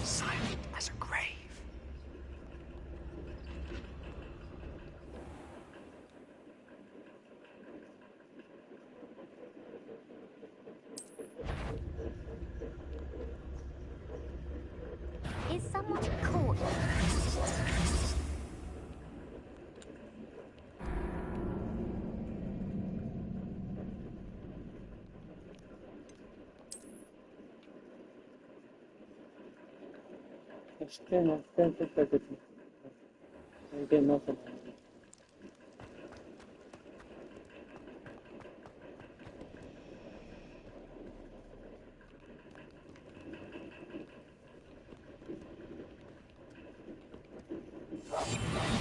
Silent as a grave. Is someone caught?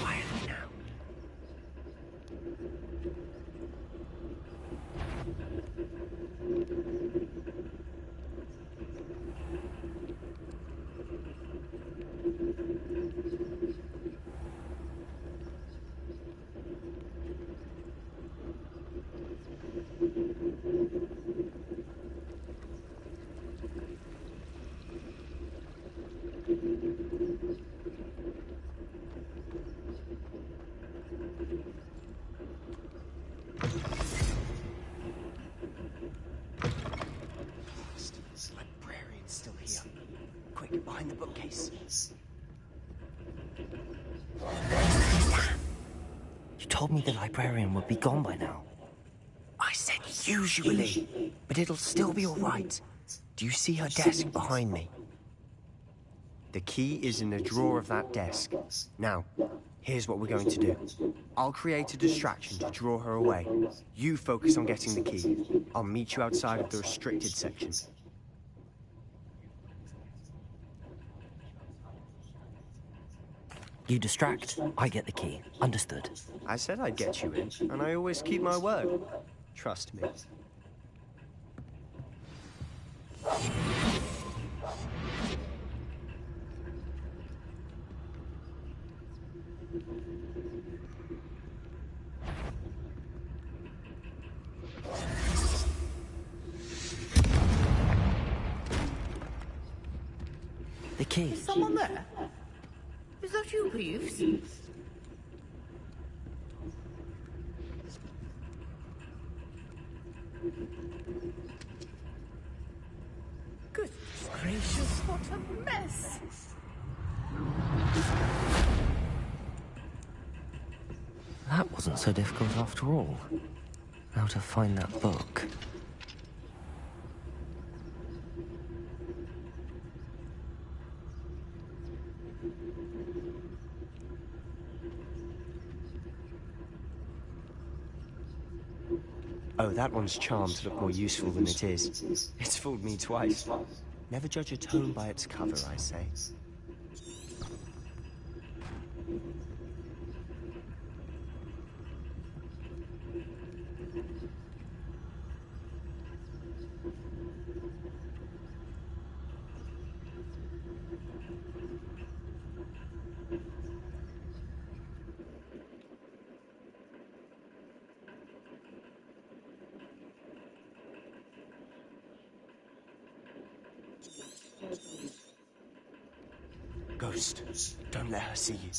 Quietly now. Librarian's still here. Quick, behind the bookcase. You told me the librarian would be gone by now. I said usually, but it'll still be all right. Do you see her desk behind me? The key is in the drawer of that desk. Now, here's what we're going to do. I'll create a distraction to draw her away. You focus on getting the key. I'll meet you outside of the restricted section. You distract, I get the key. Understood. I said I'd get you in, and I always keep my word. Trust me. The key. Is someone there? Is that you, Peeves? Goodness gracious, what a mess! That wasn't so difficult after all. How to find that book. Oh, that one's charmed to look more useful than it is. It's fooled me twice. Never judge a tome by its cover, I say. Ghost, don't let her see you.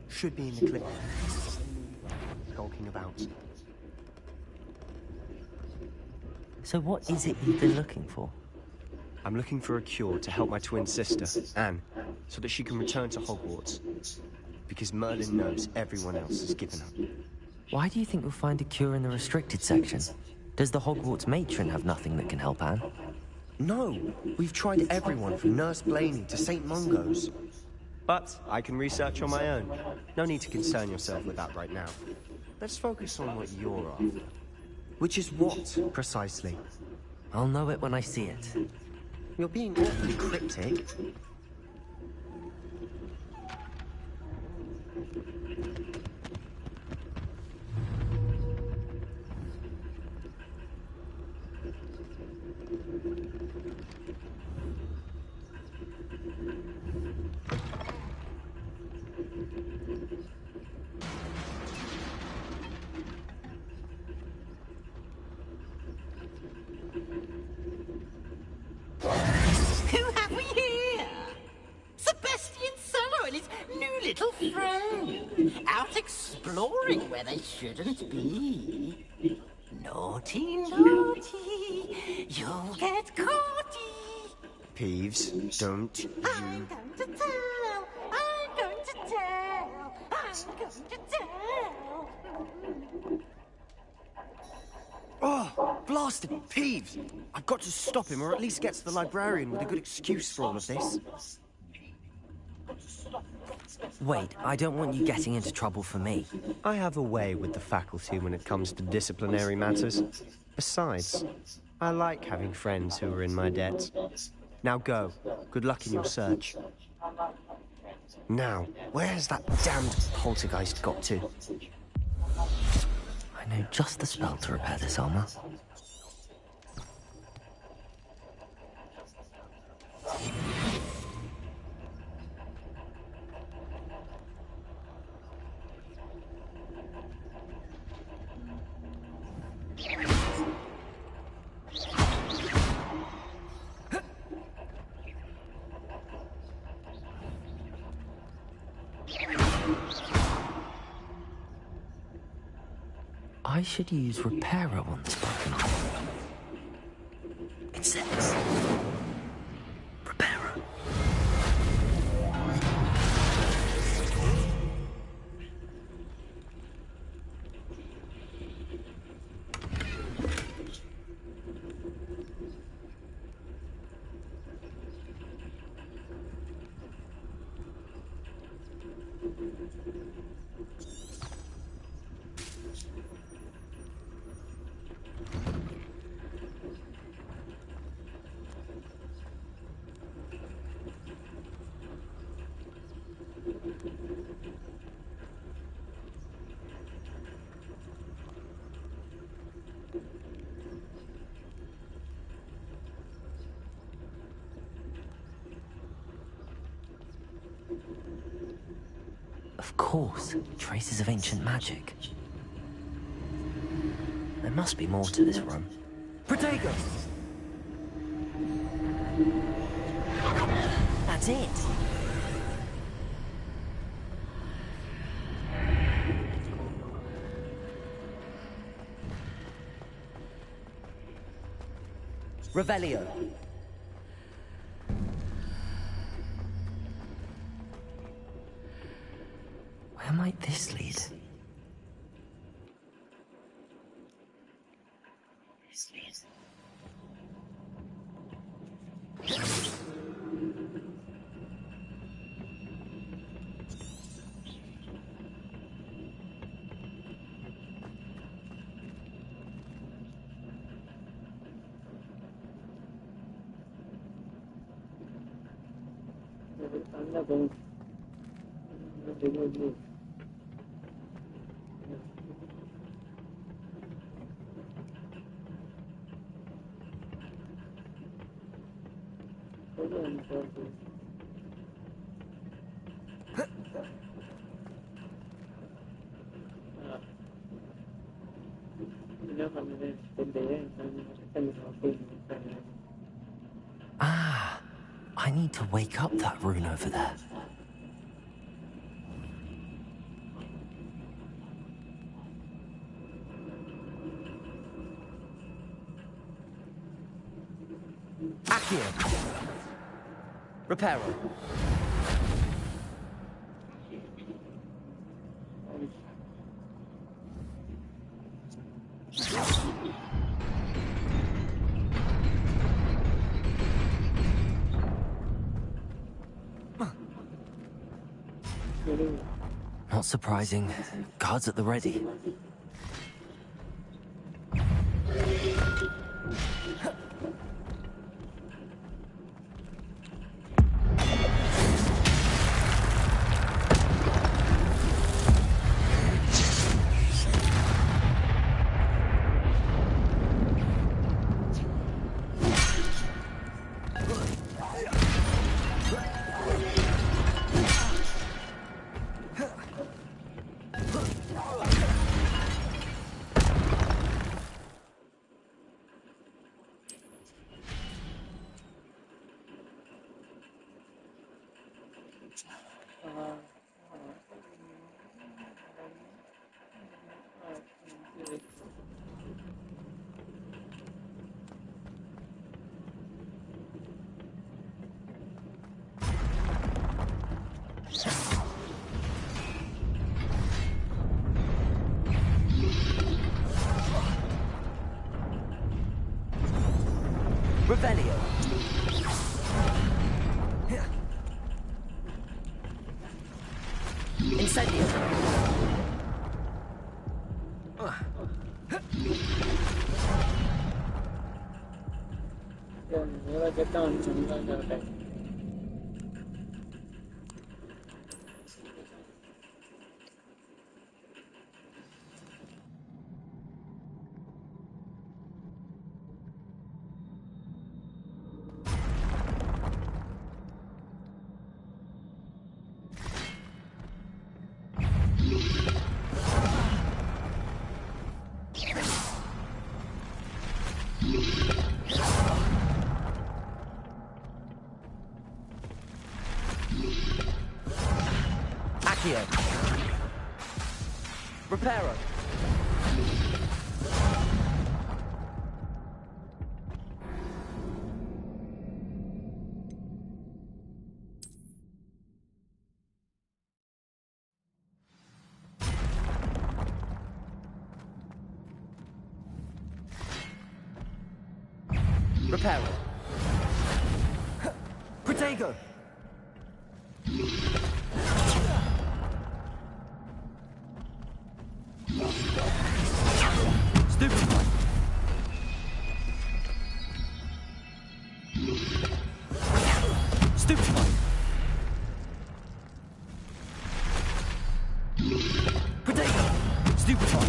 Should be in the clip. Skulking about. So what is it you've been looking for? I'm looking for a cure to help my twin sister, Anne, so that she can return to Hogwarts. Because Merlin knows everyone else has given up. Why do you think you'll find a cure in the restricted section? Does the Hogwarts matron have nothing that can help Anne? No, we've tried everyone from Nurse Blaney to St. Mungo's. But I can research on my own. No need to concern yourself with that right now. Let's focus on what you're after. Which is what, precisely? I'll know it when I see it. You're being awfully cryptic. Who have we here? Sebastian Solo and his new little friend. Out exploring where they shouldn't be. Naughty, naughty, you'll get caughty. Peeves, don't you... I'm going to tell, I'm going to tell, I'm going to tell. Oh, blasted Peeves! I've got to stop him, or at least get to the librarian with a good excuse for all of this. Wait, I don't want you getting into trouble for me. I have a way with the faculty when it comes to disciplinary matters. Besides, I like having friends who are in my debt. Now go. Good luck in your search. Now, where has that damned poltergeist got to? I know just the spell to repair this armor. I should use repairer on this broken armor. It says repairer. Of course, traces of ancient magic. There must be more to this room. Protego! That's it! Revelio. Where might this lead? Ah, I need to wake up that rune over there. Accio. Reparo. Not surprising. Guards at the ready. Revelio. Incendio. Accio. Reparo. Reparo. Protego. Stupefy. Stupefy. Protego. Stupefy.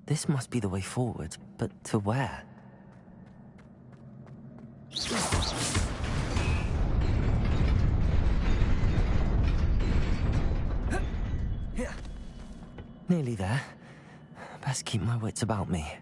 This must be the way forward, but to where? Nearly there. Best keep my wits about me.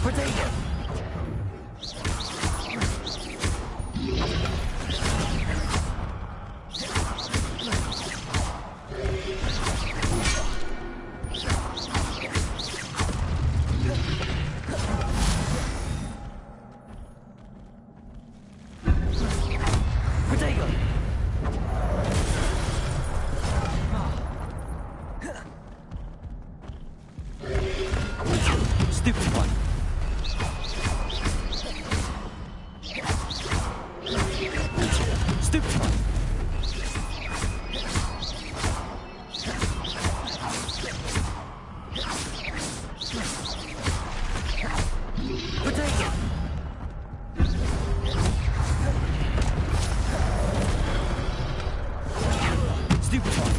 Protego! Protego! Stupid one. Stupid one. Protego! Stupid one.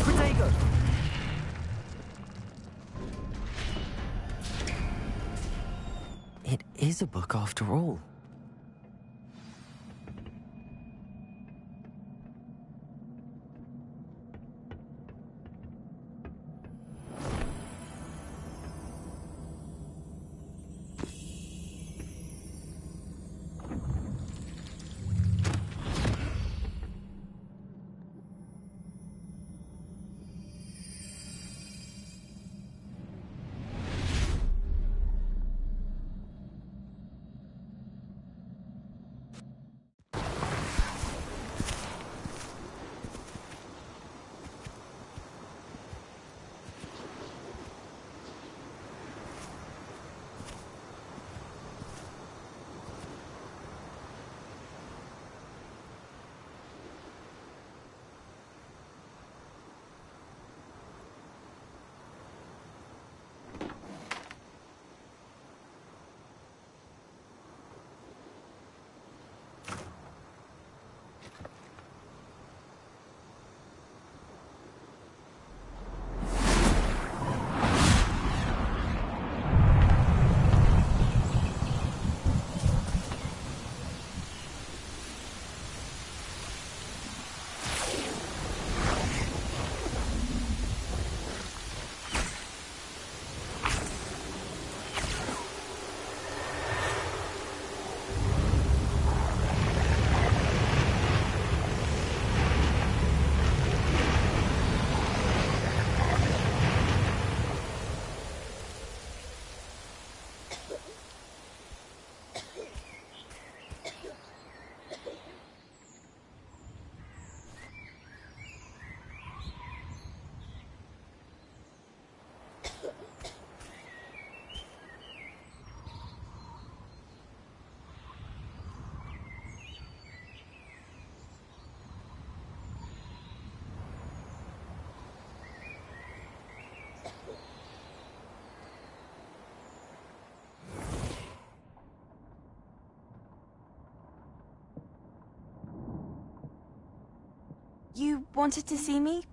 Protego! It is a book after all. You wanted to see me?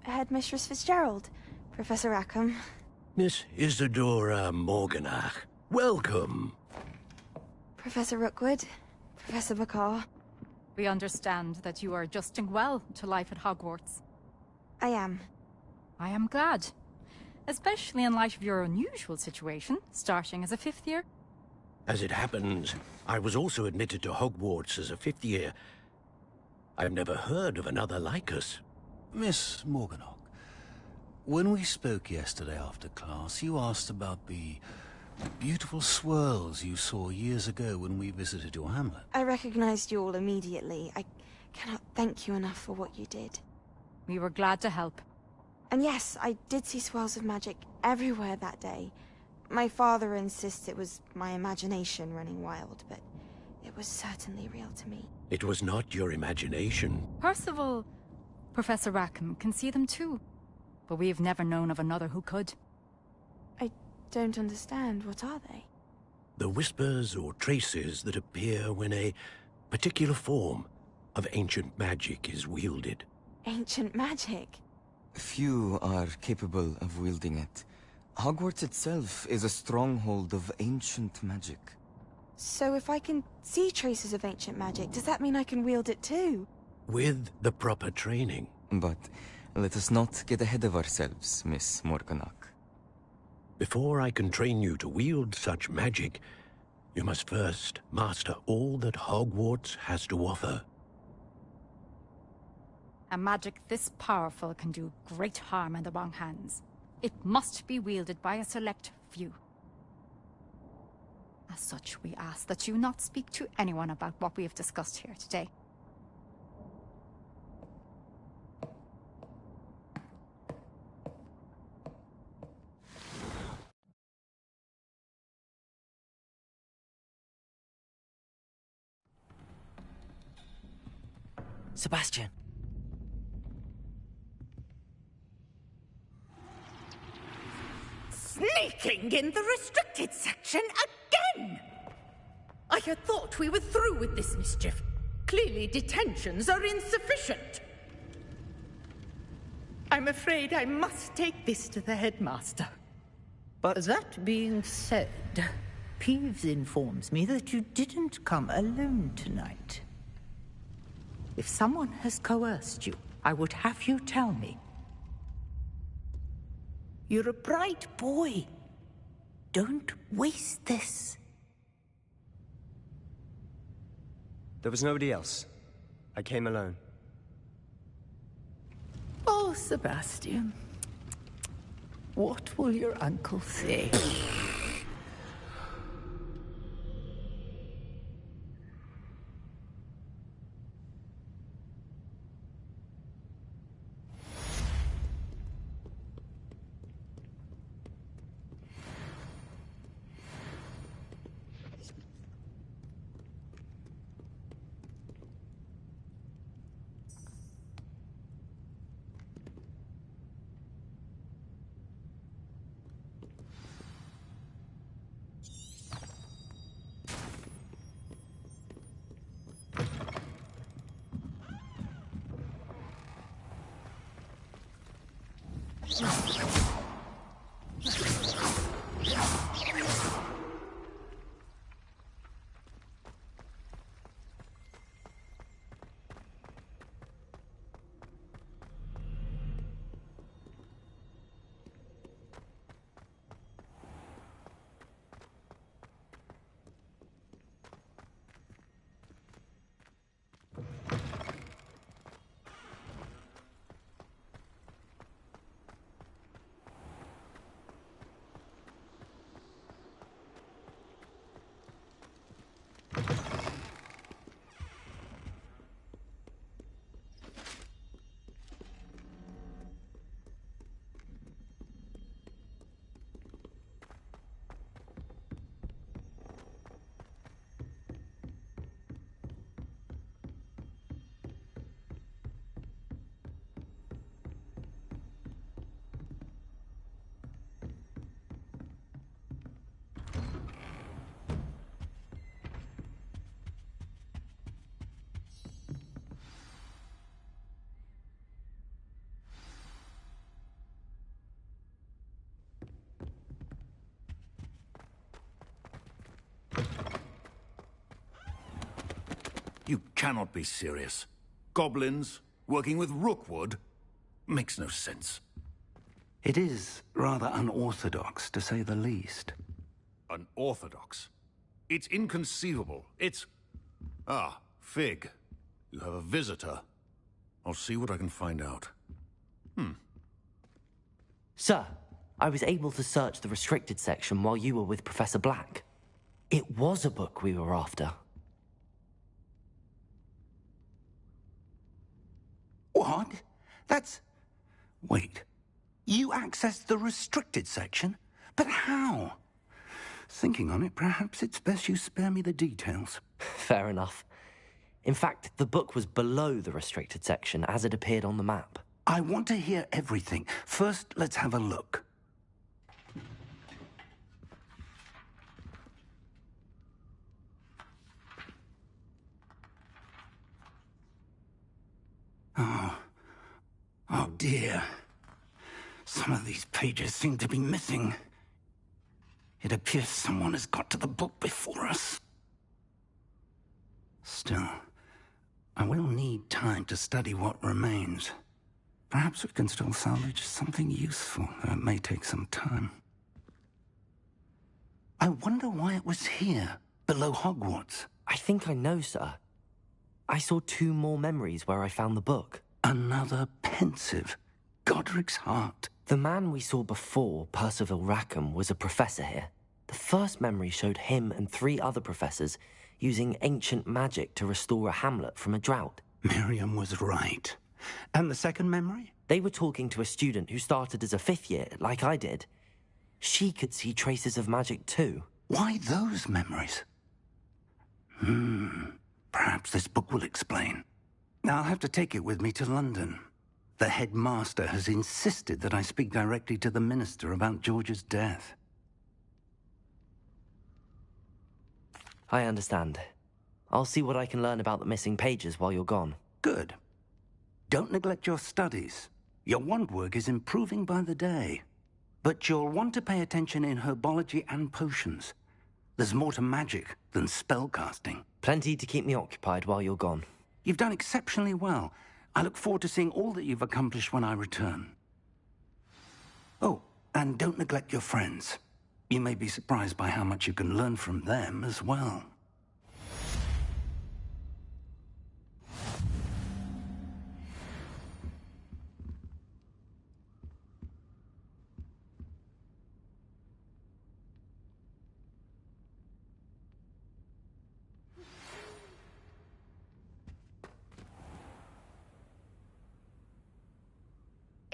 Headmistress Fitzgerald? Professor Rackham? Miss Isadora Morganach, welcome. Professor Rookwood? Professor Bakar? We understand that you are adjusting well to life at Hogwarts. I am. I am glad. Especially in light of your unusual situation, starting as a fifth year. As it happens, I was also admitted to Hogwarts as a fifth year. I've never heard of another like us. Miss Morganach, when we spoke yesterday after class, you asked about the beautiful swirls you saw years ago when we visited your hamlet. I recognized you all immediately. I cannot thank you enough for what you did. We were glad to help. And yes, I did see swirls of magic everywhere that day. My father insists it was my imagination running wild, but it was certainly real to me. It was not your imagination. Percival, Professor Rackham can see them too. But we've never known of another who could. I don't understand. What are they? The whispers or traces that appear when a particular form, of ancient magic is wielded. Ancient magic? Few are capable of wielding it. Hogwarts itself is a stronghold of ancient magic. So if I can see traces of ancient magic, does that mean I can wield it too? With the proper training. But let us not get ahead of ourselves, Miss Morganach. Before I can train you to wield such magic, you must first master all that Hogwarts has to offer. A magic this powerful can do great harm in the wrong hands. It must be wielded by a select few. As such, we ask that you not speak to anyone about what we have discussed here today. Sebastian. Sneaking in the restricted section again! I had thought we were through with this mischief. Clearly detentions are insufficient. I'm afraid I must take this to the headmaster. But that being said, Peeves informs me that you didn't come alone tonight. If someone has coerced you, I would have you tell me. You're a bright boy. Don't waste this. There was nobody else. I came alone. Oh, Sebastian. What will your uncle say? You cannot be serious. Goblins working with Rookwood? Makes no sense. It is rather unorthodox, to say the least. Unorthodox? It's inconceivable. It's... Ah, Fig. You have a visitor. I'll see what I can find out. Sir, I was able to search the restricted section while you were with Professor Black. It was a book we were after. What? That's... Wait. You accessed the restricted section? But how? Thinking on it, perhaps it's best you spare me the details. Fair enough. In fact, the book was below the restricted section as it appeared on the map. I want to hear everything. First, let's have a look. dear. Some of these pages seem to be missing. It appears someone has got to the book before us. Still, I will need time to study what remains. Perhaps we can still salvage something useful, though it may take some time. I wonder why it was here, below Hogwarts. I think I know, sir. I saw 2 more memories where I found the book. Another pensive. Godric's heart. The man we saw before, Percival Rackham, was a professor here. The first memory showed him and 3 other professors using ancient magic to restore a hamlet from a drought. Miriam was right. And the second memory? They were talking to a student who started as a 5th year, like I did. She could see traces of magic too. Why those memories? Perhaps this book will explain. I'll have to take it with me to London. The headmaster has insisted that I speak directly to the minister about George's death. I understand. I'll see what I can learn about the missing pages while you're gone. Good. Don't neglect your studies. Your wand work is improving by the day. But you'll want to pay attention in herbology and potions. There's more to magic than spellcasting. Plenty to keep me occupied while you're gone. You've done exceptionally well. I look forward to seeing all that you've accomplished when I return. Oh, and don't neglect your friends. You may be surprised by how much you can learn from them as well.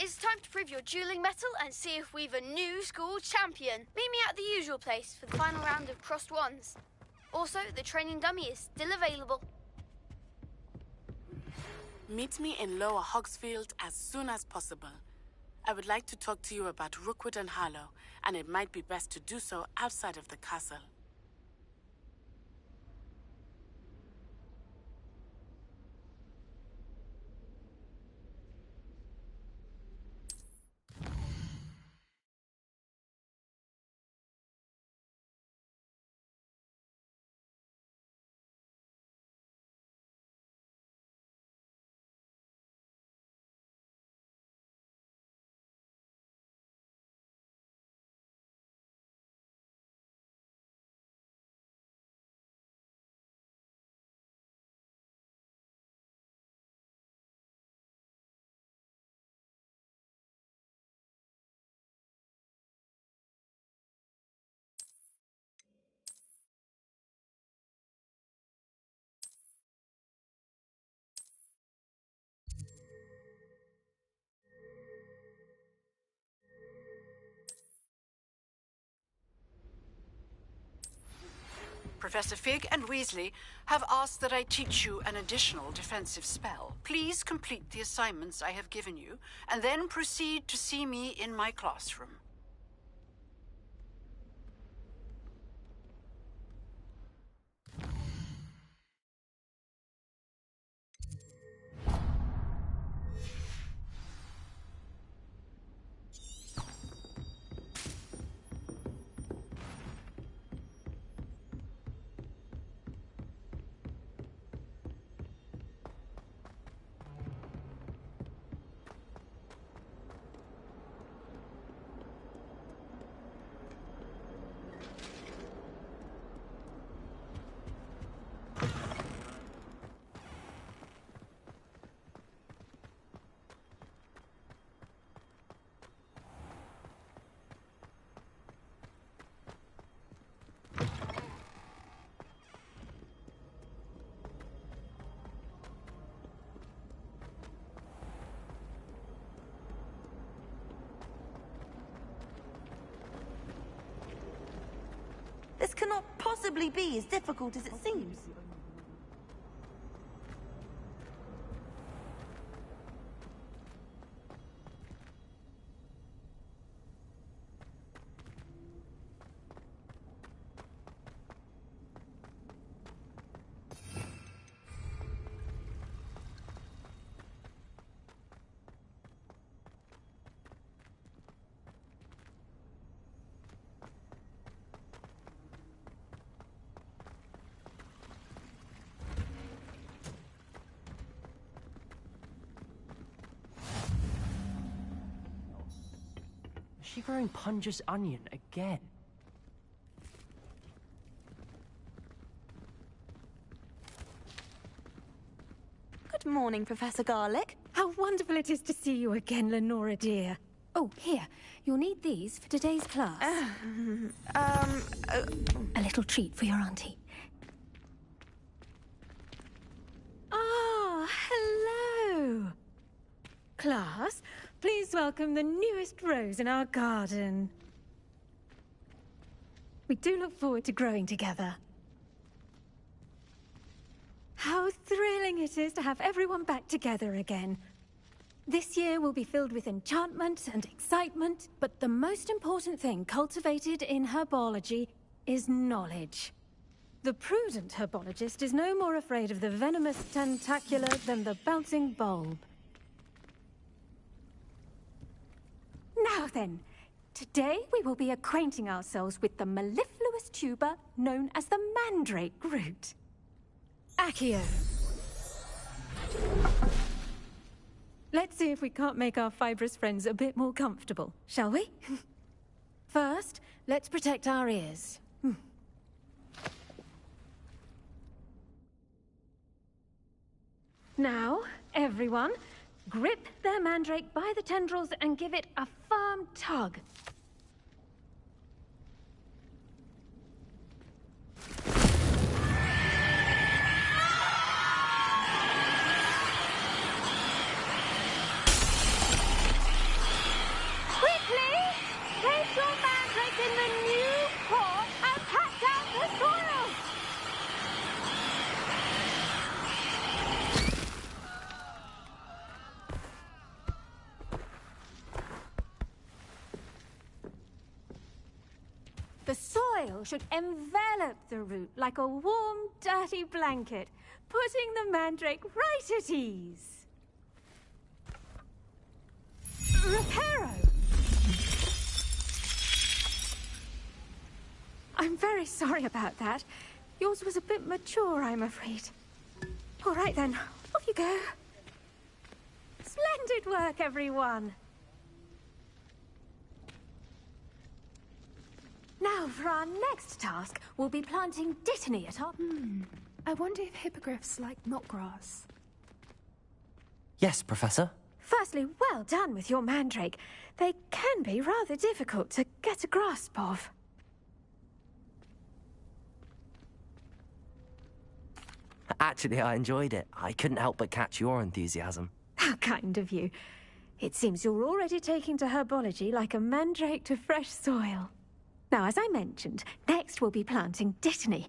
It's time to prove your dueling mettle and see if we've a new school champion. Meet me at the usual place for the final round of crossed wands. Also, the training dummy is still available. Meet me in Lower Hogsfield as soon as possible. I would like to talk to you about Rookwood and Harlow, and it might be best to do so outside of the castle. Professor Fig and Weasley have asked that I teach you an additional defensive spell. Please complete the assignments I have given you, and then proceed to see me in my classroom. This cannot possibly be as difficult as it seems. she growing Punja's onion again? Good morning, Professor Garlick. How wonderful it is to see you again, Lenora dear. Oh, here. You'll need these for today's class. A little treat for your auntie. Ah, hello. Class, please welcome the newest rose in our garden. We do look forward to growing together. How thrilling it is to have everyone back together again. This year will be filled with enchantment and excitement, but the most important thing cultivated in herbology is knowledge. The prudent herbologist is no more afraid of the venomous tentacular than the bouncing bulb. Now then, today we will be acquainting ourselves with the mellifluous tuber known as the mandrake root. Accio. Let's see if we can't make our fibrous friends a bit more comfortable, shall we? First, let's protect our ears. Now, everyone, grip their mandrake by the tendrils and give it a firm tug. Place your mandrake in the new pot and pat down the soil! The soil should envelop the root like a warm, dirty blanket, putting the mandrake right at ease. Reparo! I'm very sorry about that. Yours was a bit mature, I'm afraid. All right then, off you go. Splendid work, everyone. Now, for our next task, we'll be planting dittany at our... I wonder if hippogriffs like knotgrass. Yes, Professor. Firstly, well done with your mandrake. They can be rather difficult to get a grasp of. Actually, I enjoyed it. I couldn't help but catch your enthusiasm. How kind of you. It seems you're already taking to herbology like a mandrake to fresh soil. Now, as I mentioned, next we'll be planting dittany.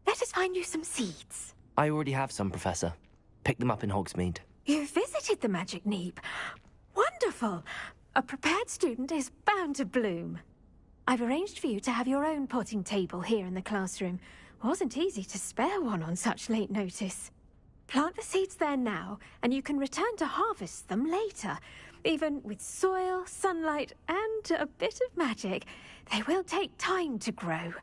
Let us find you some seeds. I already have some, Professor. Pick them up in Hogsmeade. You visited the Magic Neep. Wonderful. A prepared student is bound to bloom. I've arranged for you to have your own potting table here in the classroom. Wasn't easy to spare one on such late notice. Plant the seeds there now, and you can return to harvest them later. Even with soil, sunlight, and a bit of magic, they will take time to grow.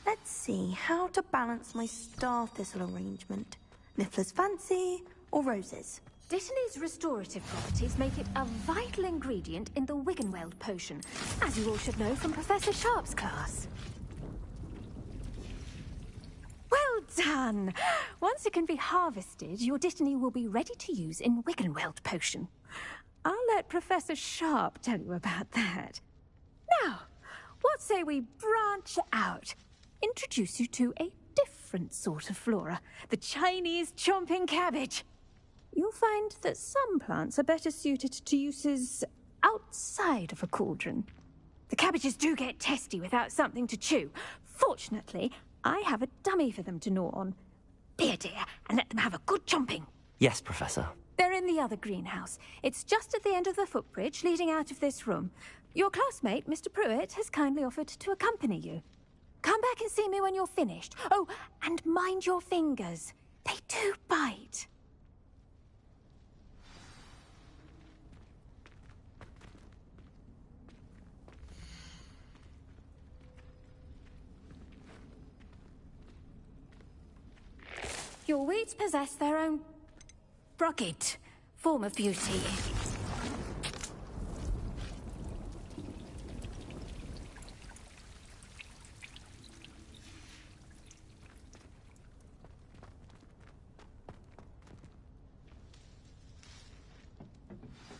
Let's see how to balance my star thistle arrangement. Niffler's fancy or roses? Dittany's restorative properties make it a vital ingredient in the Wiggenweld potion, as you all should know from Professor Sharp's class. Well done! Once it can be harvested, your dittany will be ready to use in Wiggenweld potion. I'll let Professor Sharp tell you about that. Now, what say we branch out? Introduce you to a different sort of flora, the Chinese chomping cabbage. You'll find that some plants are better suited to uses outside of a cauldron. The cabbages do get testy without something to chew. Fortunately, I have a dummy for them to gnaw on. Be a dear and let them have a good chomping. Yes, Professor. They're in the other greenhouse. It's just at the end of the footbridge leading out of this room. Your classmate, Mr. Pruitt, has kindly offered to accompany you. Come back and see me when you're finished. Oh, and mind your fingers. They do bite. Your weeds possess their own rugged form of beauty.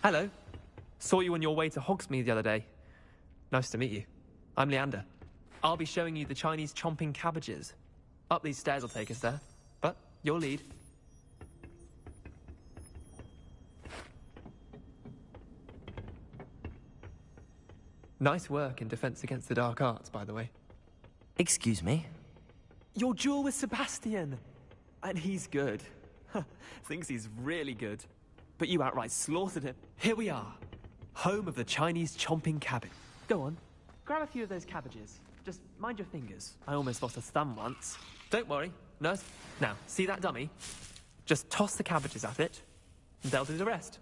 Hello. Saw you on your way to Hogsmeade the other day. Nice to meet you. I'm Leander. I'll be showing you the Chinese chomping cabbages. Up these stairs will take us there. But your lead. Nice work in Defense Against the Dark Arts, by the way. Excuse me? Your duel with Sebastian! And he's good. Thinks he's really good. But you outright slaughtered him. Here we are. Home of the Chinese chomping cabbage. Go on. Grab a few of those cabbages. Just mind your fingers. I almost lost a thumb once. Don't worry, nurse. Now, see that dummy? Just toss the cabbages at it, and they'll do the rest.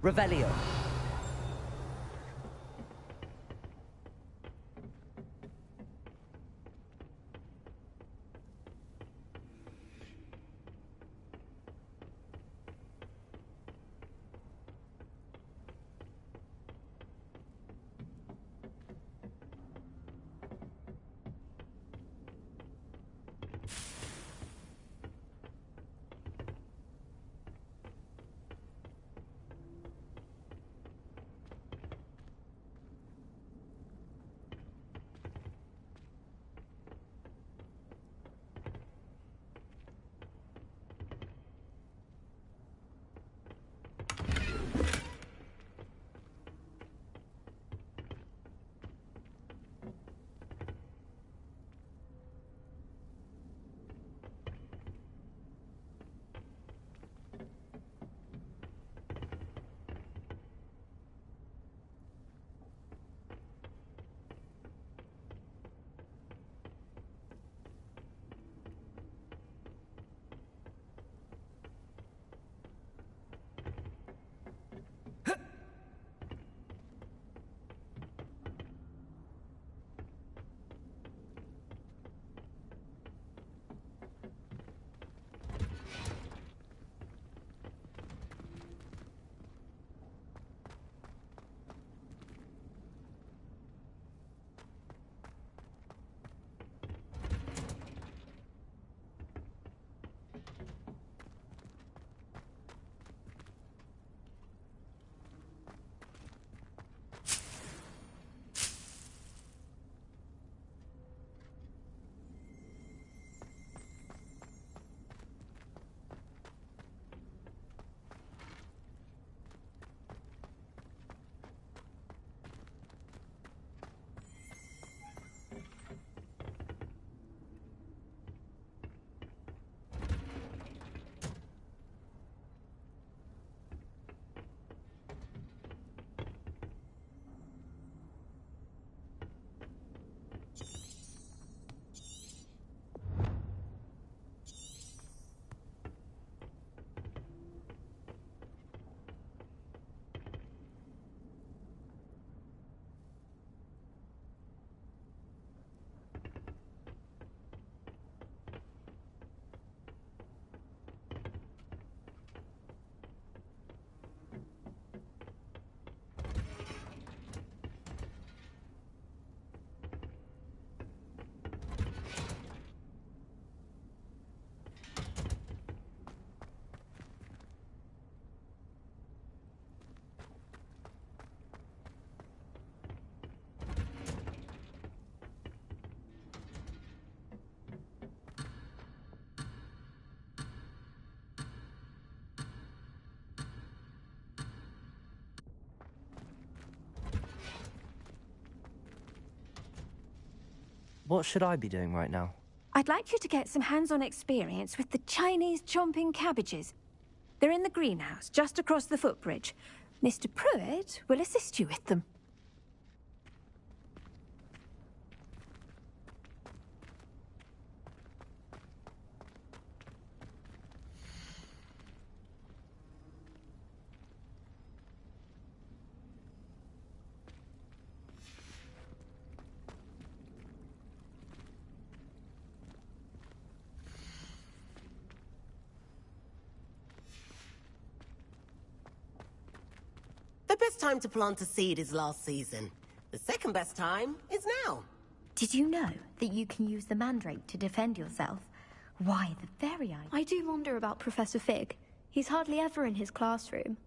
Revelio. What should I be doing right now? I'd like you to get some hands-on experience with the Chinese chomping cabbages. They're in the greenhouse, just across the footbridge. Mr. Pruitt will assist you with them. The best time to plant a seed is last season. The second best time is now. Did you know that you can use the mandrake to defend yourself? Why, the very idea. I do wonder about Professor Fig. He's hardly ever in his classroom.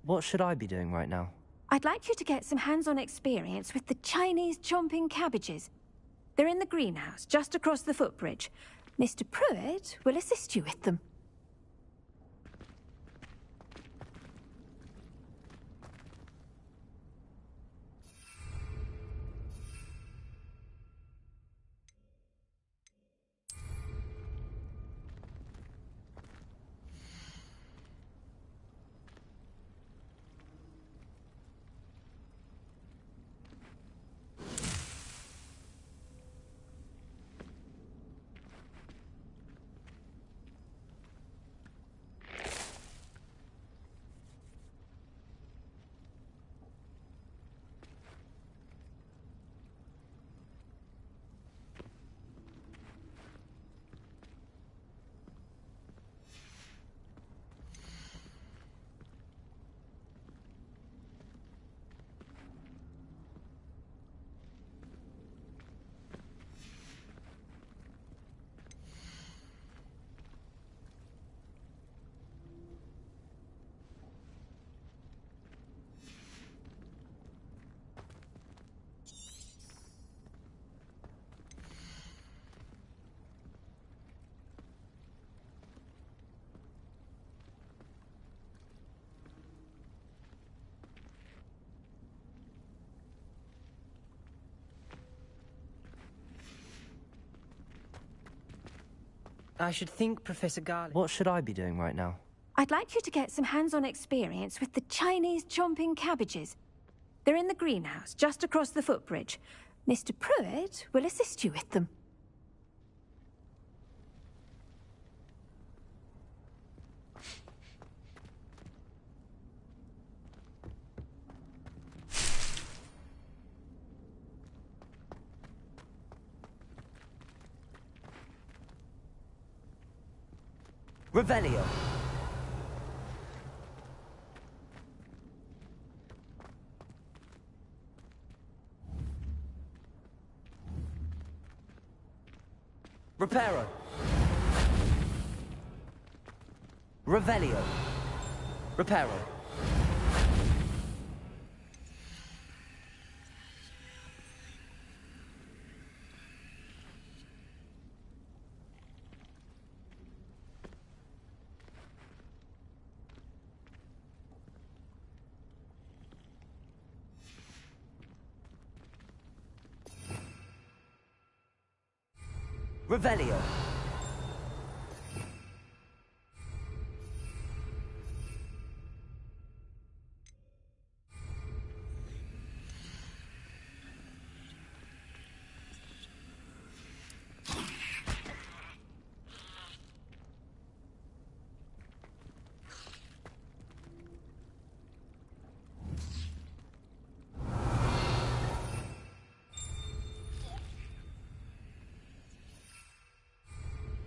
What should I be doing right now? I'd like you to get some hands-on experience with the Chinese chomping cabbages. They're in the greenhouse, just across the footbridge. Mr. Pruitt will assist you with them. I should think Professor Garland... What should I be doing right now? I'd like you to get some hands-on experience with the Chinese chomping cabbages. They're in the greenhouse, just across the footbridge. Mr. Pruitt will assist you with them. Revelio. Reparo. Revelio. Reparo. Revelio.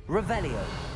Revelio.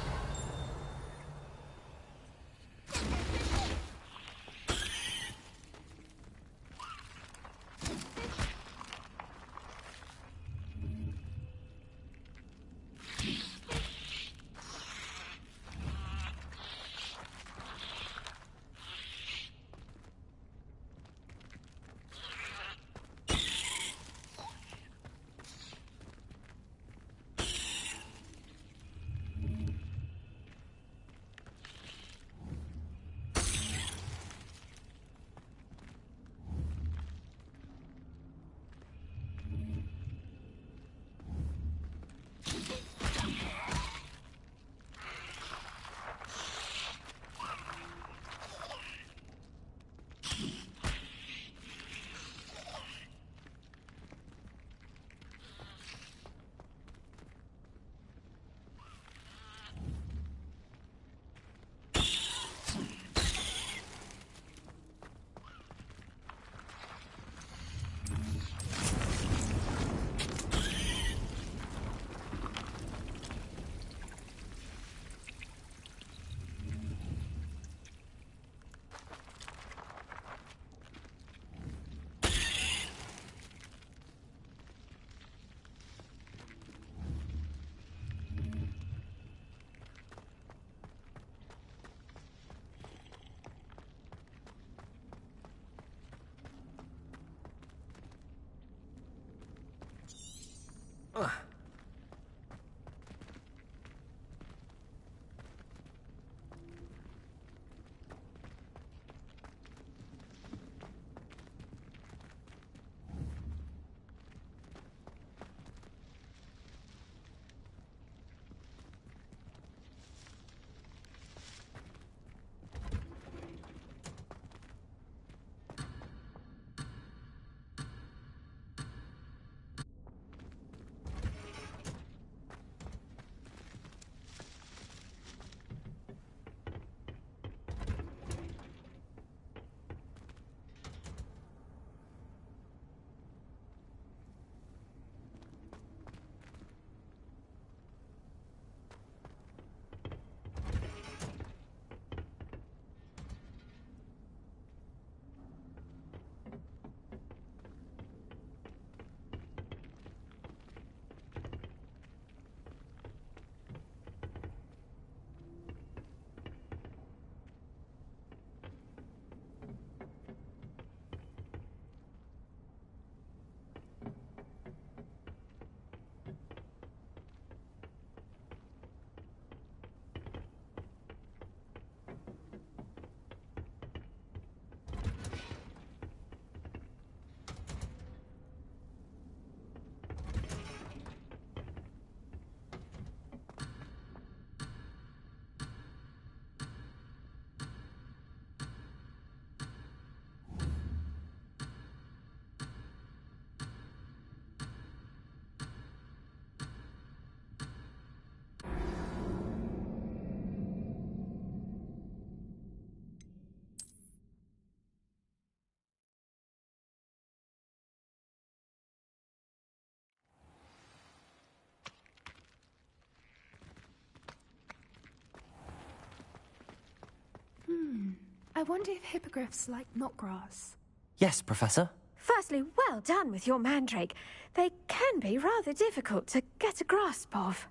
I wonder if hippogriffs like knotgrass. Yes, Professor. Firstly, well done with your mandrake. They can be rather difficult to get a grasp of.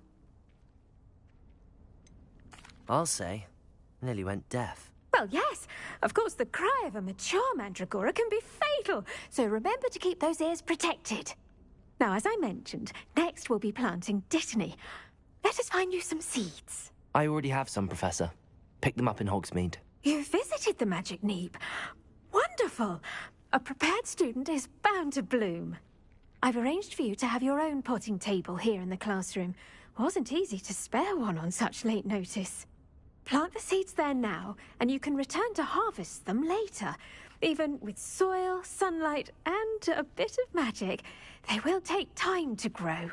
I'll say. Nearly went deaf. Well, yes. Of course, the cry of a mature mandragora can be fatal, so remember to keep those ears protected. Now, as I mentioned, next we'll be planting dittany. Let us find you some seeds. I already have some, Professor. Pick them up in Hogsmeade. You visited the Magic Neep. Wonderful. A prepared student is bound to bloom. I've arranged for you to have your own potting table here in the classroom. Wasn't easy to spare one on such late notice. Plant the seeds there now, and you can return to harvest them later. Even with soil, sunlight, and a bit of magic, they will take time to grow.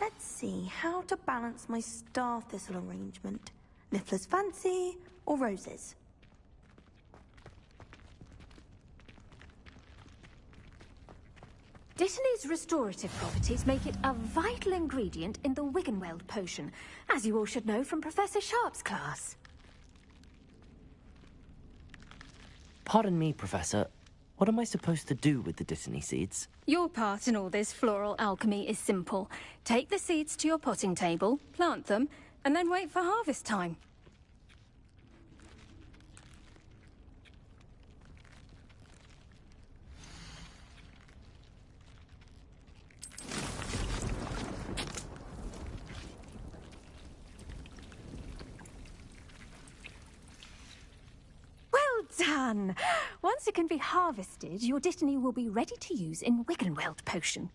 Let's see how to balance my star thistle arrangement. Niffler's fancy or roses? Dittany's restorative properties make it a vital ingredient in the Wiggenweld potion, as you all should know from Professor Sharp's class. Pardon me, Professor. What am I supposed to do with the dittany seeds? Your part in all this floral alchemy is simple. Take the seeds to your potting table, plant them, and then wait for harvest time. Done! Once it can be harvested, your dittany will be ready to use in Wiggenweld potion.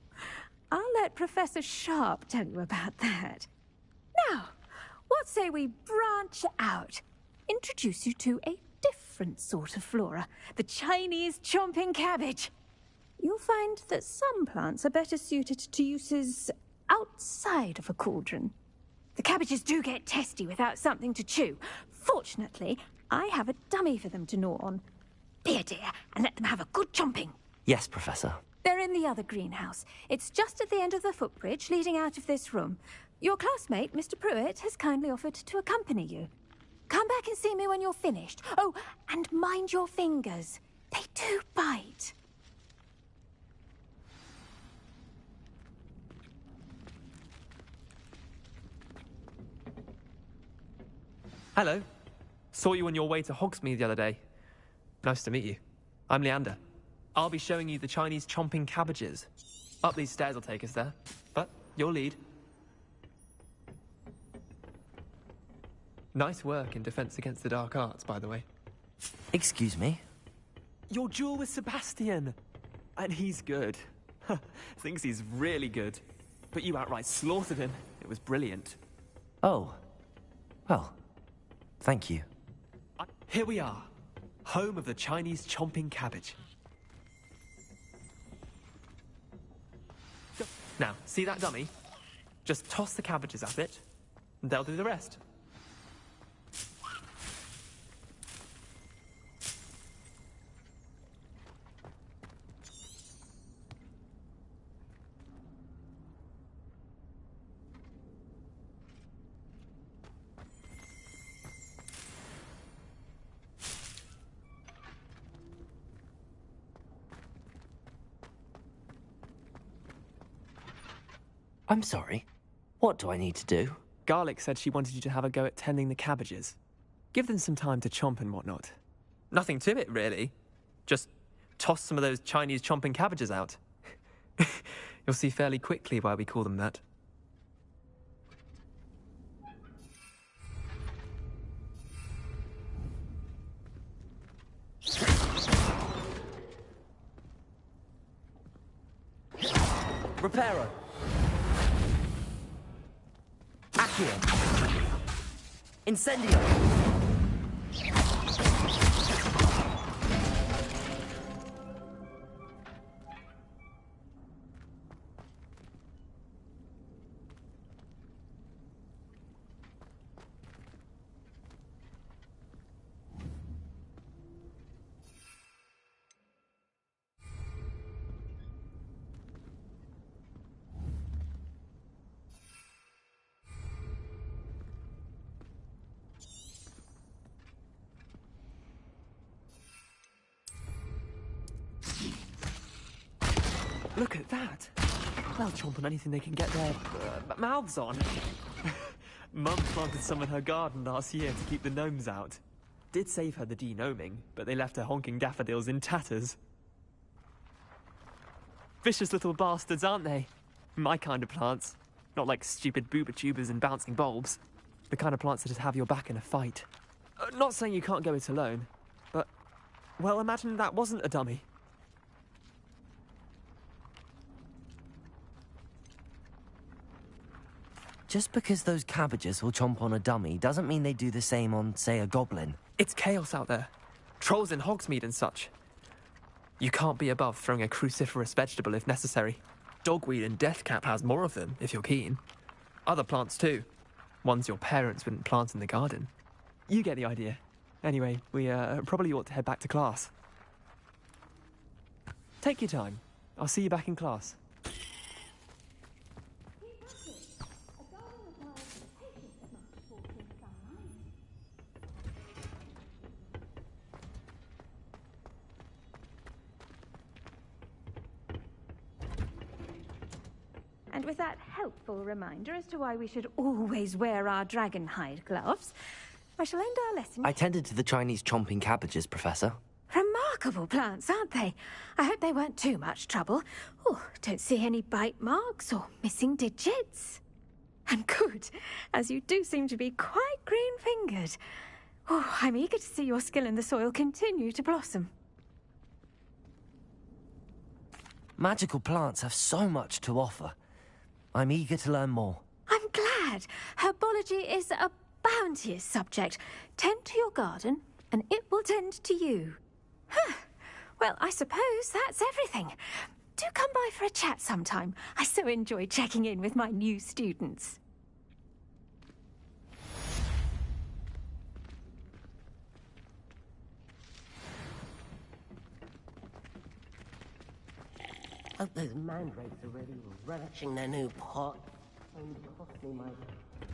I'll let Professor Sharp tell you about that. Now, what say we branch out? Introduce you to a different sort of flora, the Chinese chomping cabbage. You'll find that some plants are better suited to uses outside of a cauldron. The cabbages do get testy without something to chew. Fortunately, I have a dummy for them to gnaw on. Be a dear and let them have a good chomping. Yes, Professor. They're in the other greenhouse. It's just at the end of the footbridge leading out of this room. Your classmate, Mr. Pruitt, has kindly offered to accompany you. Come back and see me when you're finished. Oh, and mind your fingers. They do bite. Hello. Saw you on your way to Hogsmeade the other day. Nice to meet you. I'm Leander. I'll be showing you the Chinese chomping cabbages. Up these stairs will take us there. But your lead. Nice work in Defense Against the Dark Arts, by the way. Excuse me? Your duel with Sebastian! And he's good. Thinks he's really good. But you outright slaughtered him. It was brilliant. Oh. Well, thank you. Here we are. Home of the Chinese chomping cabbage. Now, see that dummy? Just toss the cabbages at it, and they'll do the rest. I'm sorry. What do I need to do? Garlic said she wanted you to have a go at tending the cabbages. Give them some time to chomp and whatnot. Nothing to it, really. Just toss some of those Chinese chomping cabbages out. You'll see fairly quickly why we call them that. Reparo. Accio. Incendio. Look at that. They'll chomp on anything they can get their mouths on. Mum planted some in her garden last year to keep the gnomes out. Did save her the de-gnoming, but they left her honking daffodils in tatters. Vicious little bastards, aren't they? My kind of plants. Not like stupid booba tubers and bouncing bulbs. The kind of plants that just have your back in a fight. Not saying you can't go it alone, but, well, imagine that wasn't a dummy. Just because those cabbages will chomp on a dummy doesn't mean they do the same on, say, a goblin. It's chaos out there. Trolls in Hogsmeade and such. You can't be above throwing a cruciferous vegetable if necessary. Dogweed and deathcap has more of them, if you're keen. Other plants too. Ones your parents wouldn't plant in the garden. You get the idea. Anyway, we probably ought to head back to class. Take your time. I'll see you back in class. And with that helpful reminder as to why we should always wear our dragon hide gloves, I shall end our lesson. I tended to the Chinese chomping cabbages, Professor. Remarkable plants, aren't they? I hope they weren't too much trouble. Oh, don't see any bite marks or missing digits. And good, as you do seem to be quite green-fingered. Oh, I'm eager to see your skill in the soil continue to blossom. Magical plants have so much to offer. I'm eager to learn more. I'm glad. Herbology is a bounteous subject. Tend to your garden, and it will tend to you. Huh. Well, I suppose that's everything. Do come by for a chat sometime. I so enjoy checking in with my new students. Hope those mandrakes are really relishing their new pot. Only cost me my...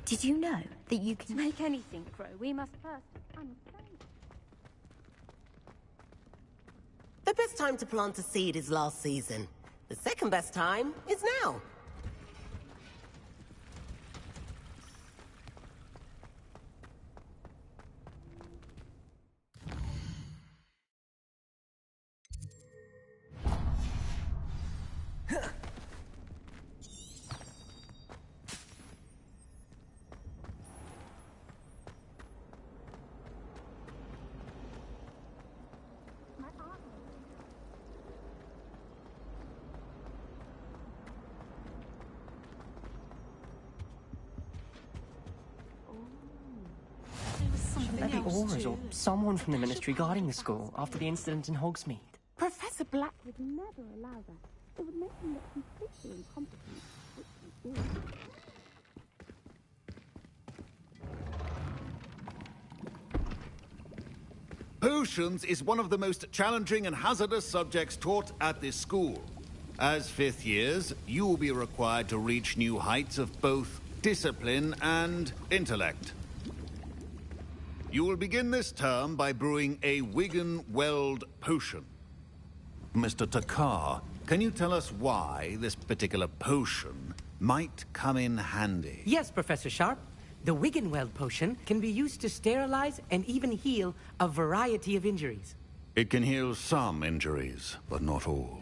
Did you know that you can make anything grow? We must first unfriend. The best time to plant a seed is last season. The second best time is now. Aurors or someone from the Ministry guarding the school after the incident in Hogsmeade. Professor Black would never allow that. It would make him look completely incompetent, which he is. Potions is one of the most challenging and hazardous subjects taught at this school. As fifth years, you will be required to reach new heights of both discipline and intellect. You will begin this term by brewing a Wigan-Weld potion. Mr. Takar, can you tell us why this particular potion might come in handy? Yes, Professor Sharp. The Wigan-Weld potion can be used to sterilize and even heal a variety of injuries. It can heal some injuries, but not all.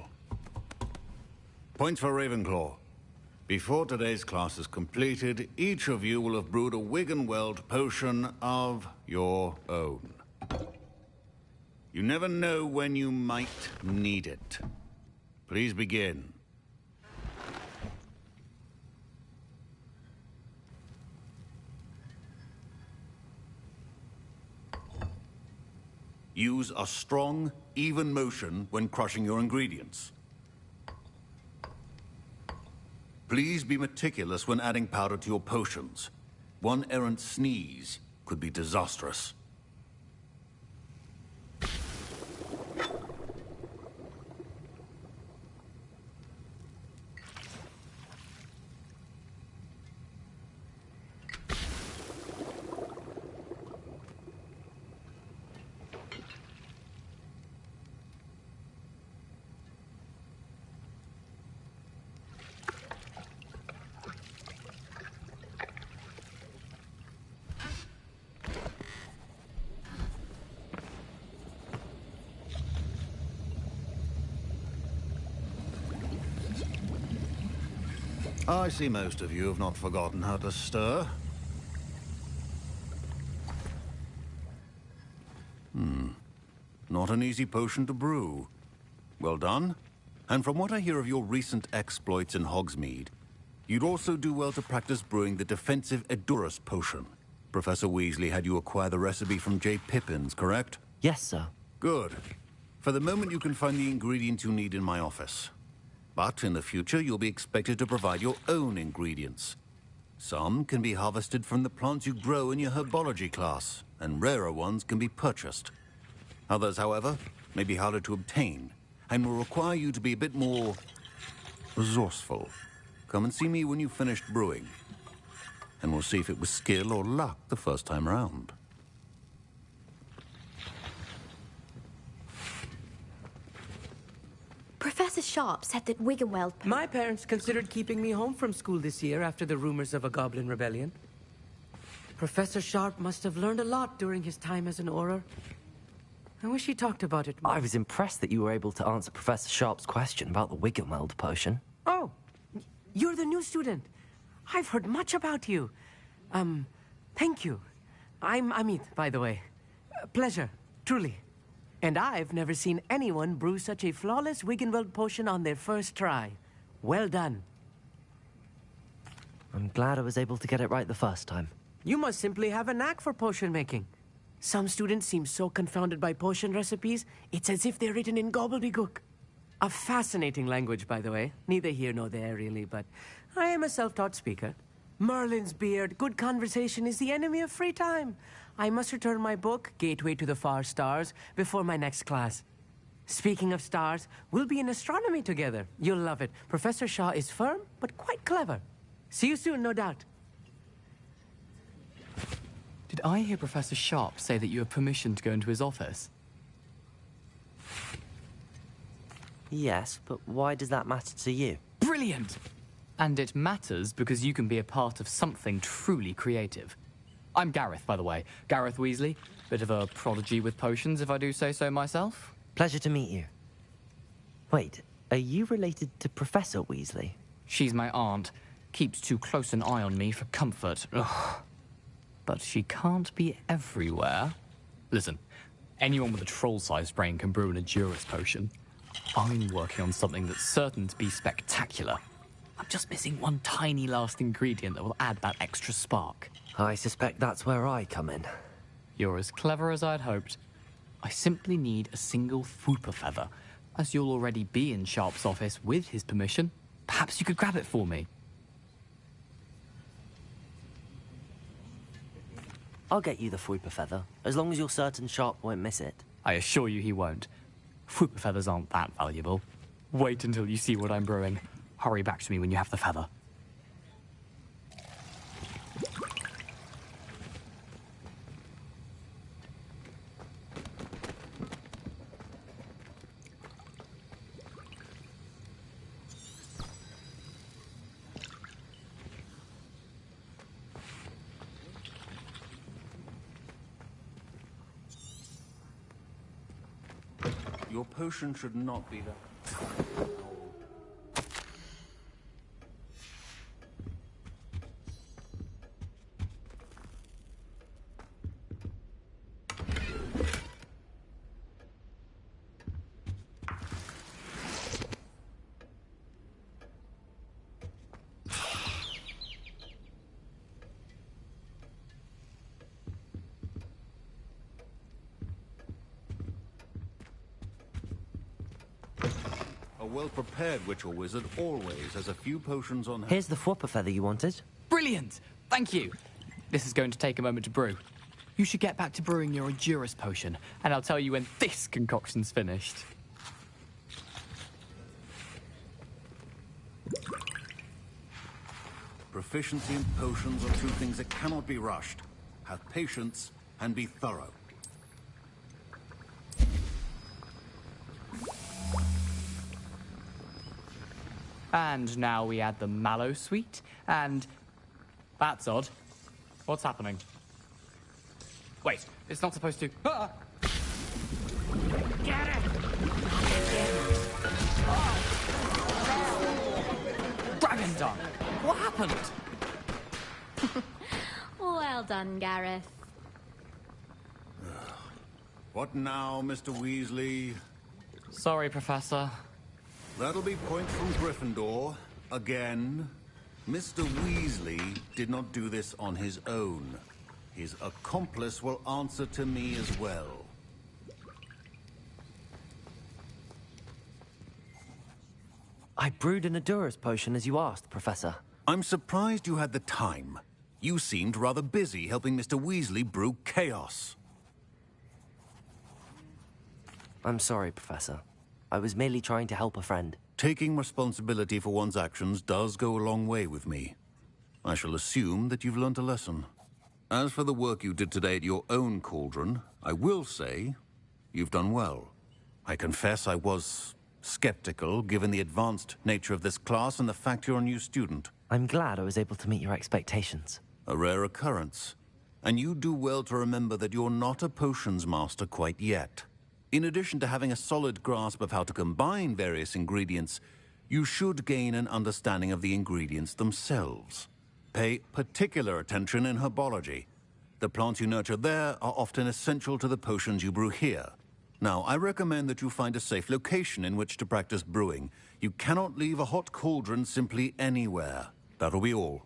Points for Ravenclaw. Before today's class is completed, each of you will have brewed a Wigan-Weld potion of your own. You never know when you might need it. Please begin. Use a strong, even motion when crushing your ingredients. Please be meticulous when adding powder to your potions. One errant sneeze could be disastrous. I see most of you have not forgotten how to stir. Not an easy potion to brew. Well done. And from what I hear of your recent exploits in Hogsmeade, you'd also do well to practice brewing the defensive Edurus potion. Professor Weasley had you acquire the recipe from J. Pippins, correct? Yes, sir. Good. For the moment, you can find the ingredients you need in my office. But in the future, you'll be expected to provide your own ingredients. Some can be harvested from the plants you grow in your herbology class, and rarer ones can be purchased. Others, however, may be harder to obtain, and will require you to be a bit more resourceful. Come and see me when you've finished brewing, and we'll see if it was skill or luck the first time round. Professor Sharp said that Wigan-Weld... My parents considered keeping me home from school this year after the rumors of a goblin rebellion. Professor Sharp must have learned a lot during his time as an Auror. I wish he talked about it more. I was impressed that you were able to answer Professor Sharp's question about the Wigan-Weld potion. Oh, you're the new student. I've heard much about you. Thank you. I'm Amit, by the way. Pleasure, truly. And I've never seen anyone brew such a flawless Wigan-Weld potion on their first try. Well done. I'm glad I was able to get it right the first time. You must simply have a knack for potion making. Some students seem so confounded by potion recipes, it's as if they're written in gobbledygook. A fascinating language, by the way. Neither here nor there, really, but I am a self-taught speaker. Merlin's beard, good conversation is the enemy of free time. I must return my book, Gateway to the Far Stars, before my next class. Speaking of stars, we'll be in astronomy together. You'll love it. Professor Shaw is firm, but quite clever. See you soon, no doubt. Did I hear Professor Sharp say that you have permission to go into his office? Yes, but why does that matter to you? Brilliant! And it matters because you can be a part of something truly creative. I'm Gareth, by the way. Gareth Weasley. Bit of a prodigy with potions, if I do say so myself. Pleasure to meet you. Wait, are you related to Professor Weasley? She's my aunt. Keeps too close an eye on me for comfort. Ugh. But she can't be everywhere. Listen, anyone with a troll-sized brain can brew an Edurus potion. I'm working on something that's certain to be spectacular. I'm just missing one tiny last ingredient that will add that extra spark. I suspect that's where I come in. You're as clever as I'd hoped. I simply need a single Fwooper feather. As you'll already be in Sharp's office with his permission, perhaps you could grab it for me. I'll get you the Fwooper feather, as long as you're certain Sharp won't miss it. I assure you he won't. Fwooper feathers aren't that valuable. Wait until you see what I'm brewing. Hurry back to me when you have the feather. Your potion should not be that. A well-prepared witch or wizard always has a few potions on hand. Here's the Fwooper feather you wanted. Brilliant! Thank you. This is going to take a moment to brew. You should get back to brewing your Endurus potion, and I'll tell you when this concoction's finished. Proficiency in potions are two things that cannot be rushed. Have patience and be thorough. And now we add the mallow sweet, and... That's odd. What's happening? Wait, it's not supposed to... Ah! Get it! Dragon dung! What happened? Well done, Gareth. What now, Mr. Weasley? Sorry, Professor. That'll be point from Gryffindor. Again. Mr. Weasley did not do this on his own. His accomplice will answer to me as well. I brewed an Endurus potion as you asked, Professor. I'm surprised you had the time. You seemed rather busy helping Mr. Weasley brew chaos. I'm sorry, Professor. I was merely trying to help a friend. Taking responsibility for one's actions does go a long way with me. I shall assume that you've learnt a lesson. As for the work you did today at your own cauldron, I will say you've done well. I confess I was skeptical, given the advanced nature of this class and the fact you're a new student. I'm glad I was able to meet your expectations. A rare occurrence. And you do well to remember that you're not a potions master quite yet. In addition to having a solid grasp of how to combine various ingredients, you should gain an understanding of the ingredients themselves. Pay particular attention in herbology. The plants you nurture there are often essential to the potions you brew here. Now, I recommend that you find a safe location in which to practice brewing. You cannot leave a hot cauldron simply anywhere. That'll be all.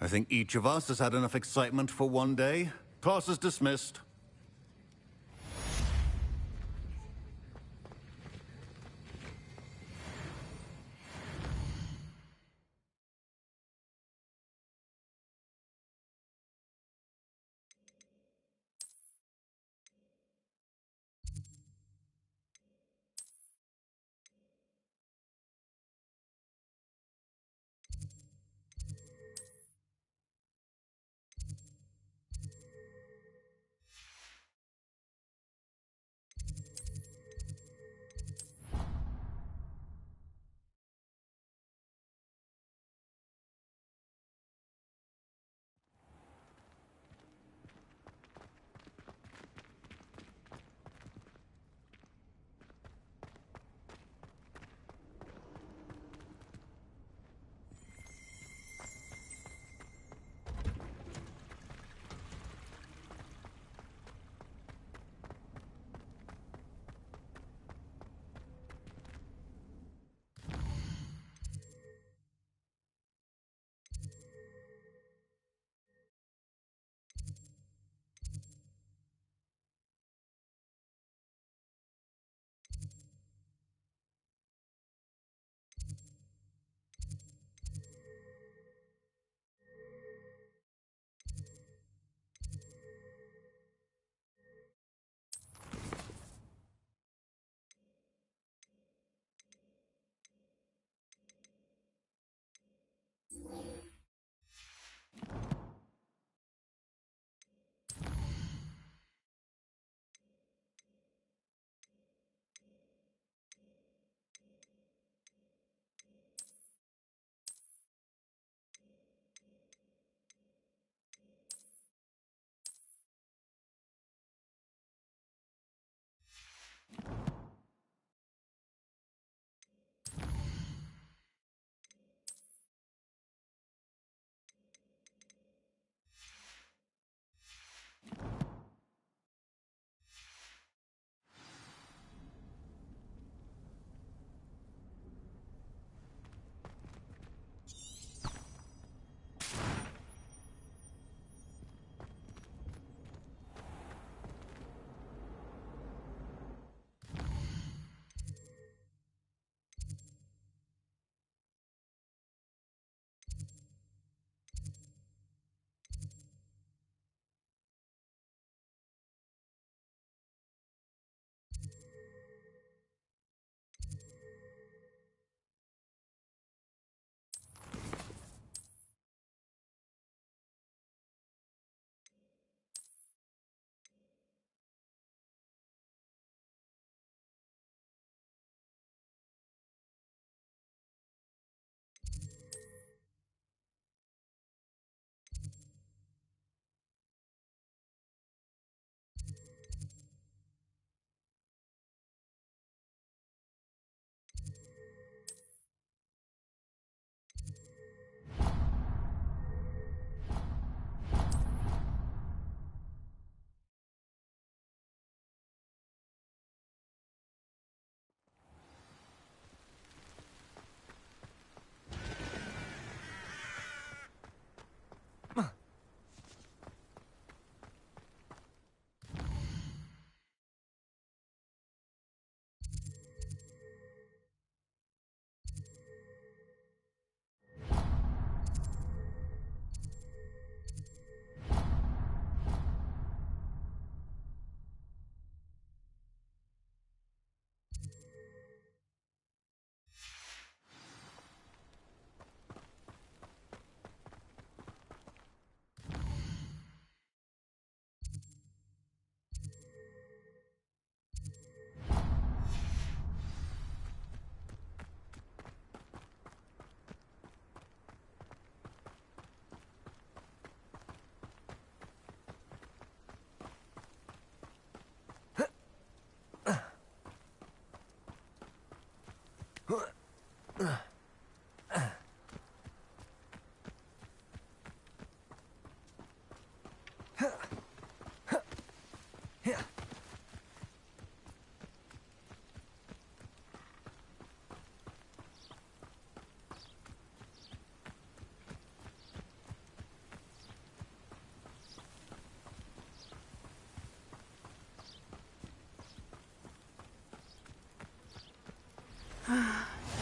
I think each of us has had enough excitement for one day. Class is dismissed.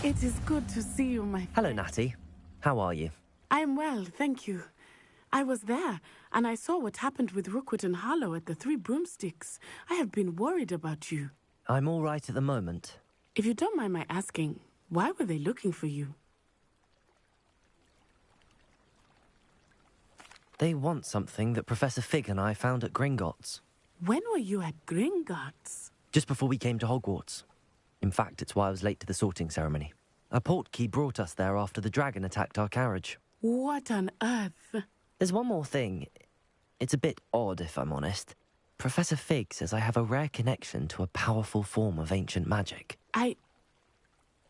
It is good to see you, my friend. Hello, Natty. How are you? I'm well, thank you. I was there, and I saw what happened with Rookwood and Harlow at the Three Broomsticks. I have been worried about you. I'm all right at the moment. If you don't mind my asking, why were they looking for you? They want something that Professor Fig and I found at Gringotts. When were you at Gringotts? Just before we came to Hogwarts. In fact, it's why I was late to the sorting ceremony. A portkey brought us there after the dragon attacked our carriage. What on earth? There's one more thing. It's a bit odd, if I'm honest. Professor Fig says I have a rare connection to a powerful form of ancient magic.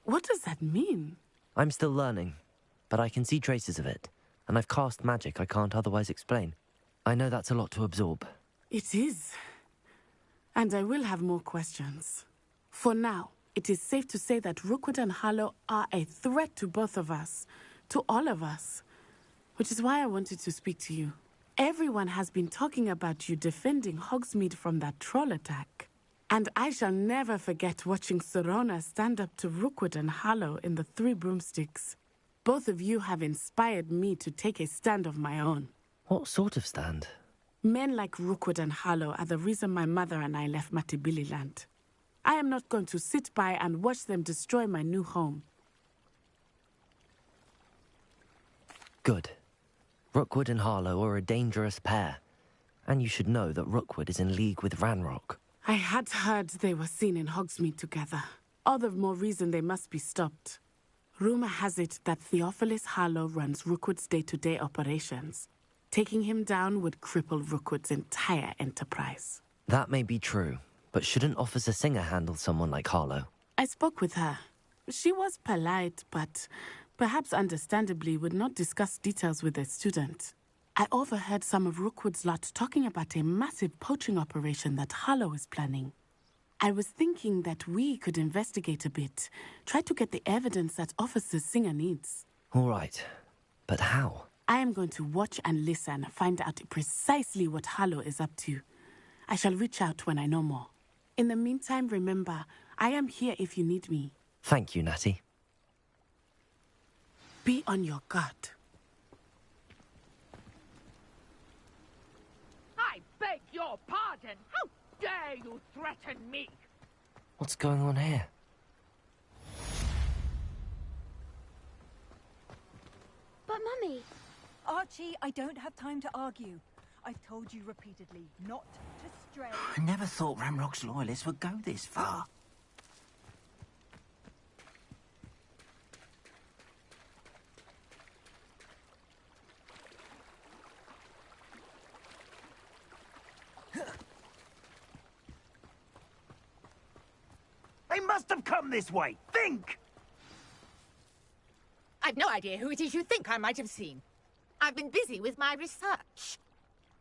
What does that mean? I'm still learning, but I can see traces of it, and I've cast magic I can't otherwise explain. I know that's a lot to absorb. It is. And I will have more questions. For now, it is safe to say that Rookwood and Harlow are a threat to both of us, to all of us, which is why I wanted to speak to you. Everyone has been talking about you defending Hogsmeade from that troll attack. And I shall never forget watching Serona stand up to Rookwood and Harlow in the Three Broomsticks. Both of you have inspired me to take a stand of my own. What sort of stand? Men like Rookwood and Harlow are the reason my mother and I left Matabeleland. I am not going to sit by and watch them destroy my new home. Good. Rookwood and Harlow are a dangerous pair. And you should know that Rookwood is in league with Ranrock. I had heard they were seen in Hogsmeade together. All the more reason they must be stopped. Rumor has it that Theophilus Harlow runs Rookwood's day-to-day operations. Taking him down would cripple Rookwood's entire enterprise. That may be true, but shouldn't Officer Singer handle someone like Harlow? I spoke with her. She was polite, but perhaps understandably would not discuss details with a student. I overheard some of Rookwood's lot talking about a massive poaching operation that Harlow is planning. I was thinking that we could investigate a bit, try to get the evidence that Officer Singer needs. All right, but how? I am going to watch and listen, find out precisely what Harlow is up to. I shall reach out when I know more. In the meantime, remember, I am here if you need me. Thank you, Natty. Be on your guard. I beg your pardon. How dare you threaten me? What's going on here? But, Mummy... Archie, I don't have time to argue. I've told you repeatedly not to stray. I never thought Ranrock's loyalists would go this far. They must have come this way. Think! I've no idea who it is you think I might have seen. I've been busy with my research.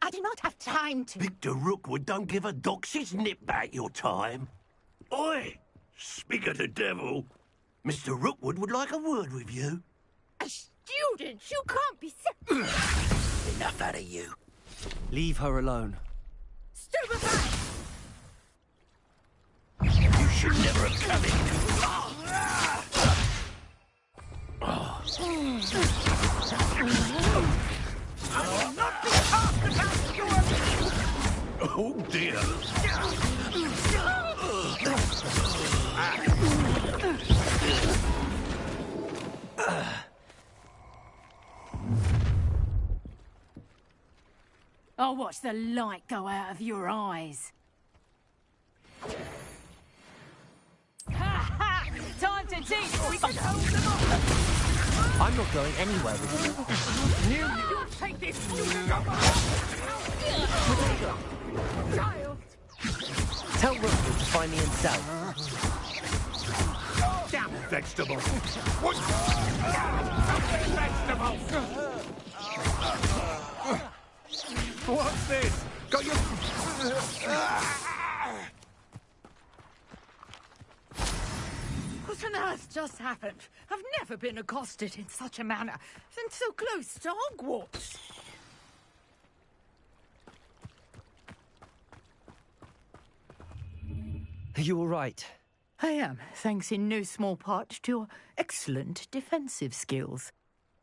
I do not have time to... Victor Rookwood don't give a doxy's nip back your time. Oi! Speak of the devil. Mr. Rookwood would like a word with you. A student? You can't be... Enough out of you. Leave her alone. Stupefy! You should never have come into... I will not be cast about your abuse! Oh dear! I'll watch the light go out of your eyes. Time to teach! We can hold them off! I'm not going anywhere with you. You take this student Child! Tell Rookwood to find me himself. Damn vegetables. What? Vegetables! What's this? Got your... What on earth just happened? I've never been accosted in such a manner, and so close to Hogwarts. Are you all right? I am, thanks in no small part to your excellent defensive skills.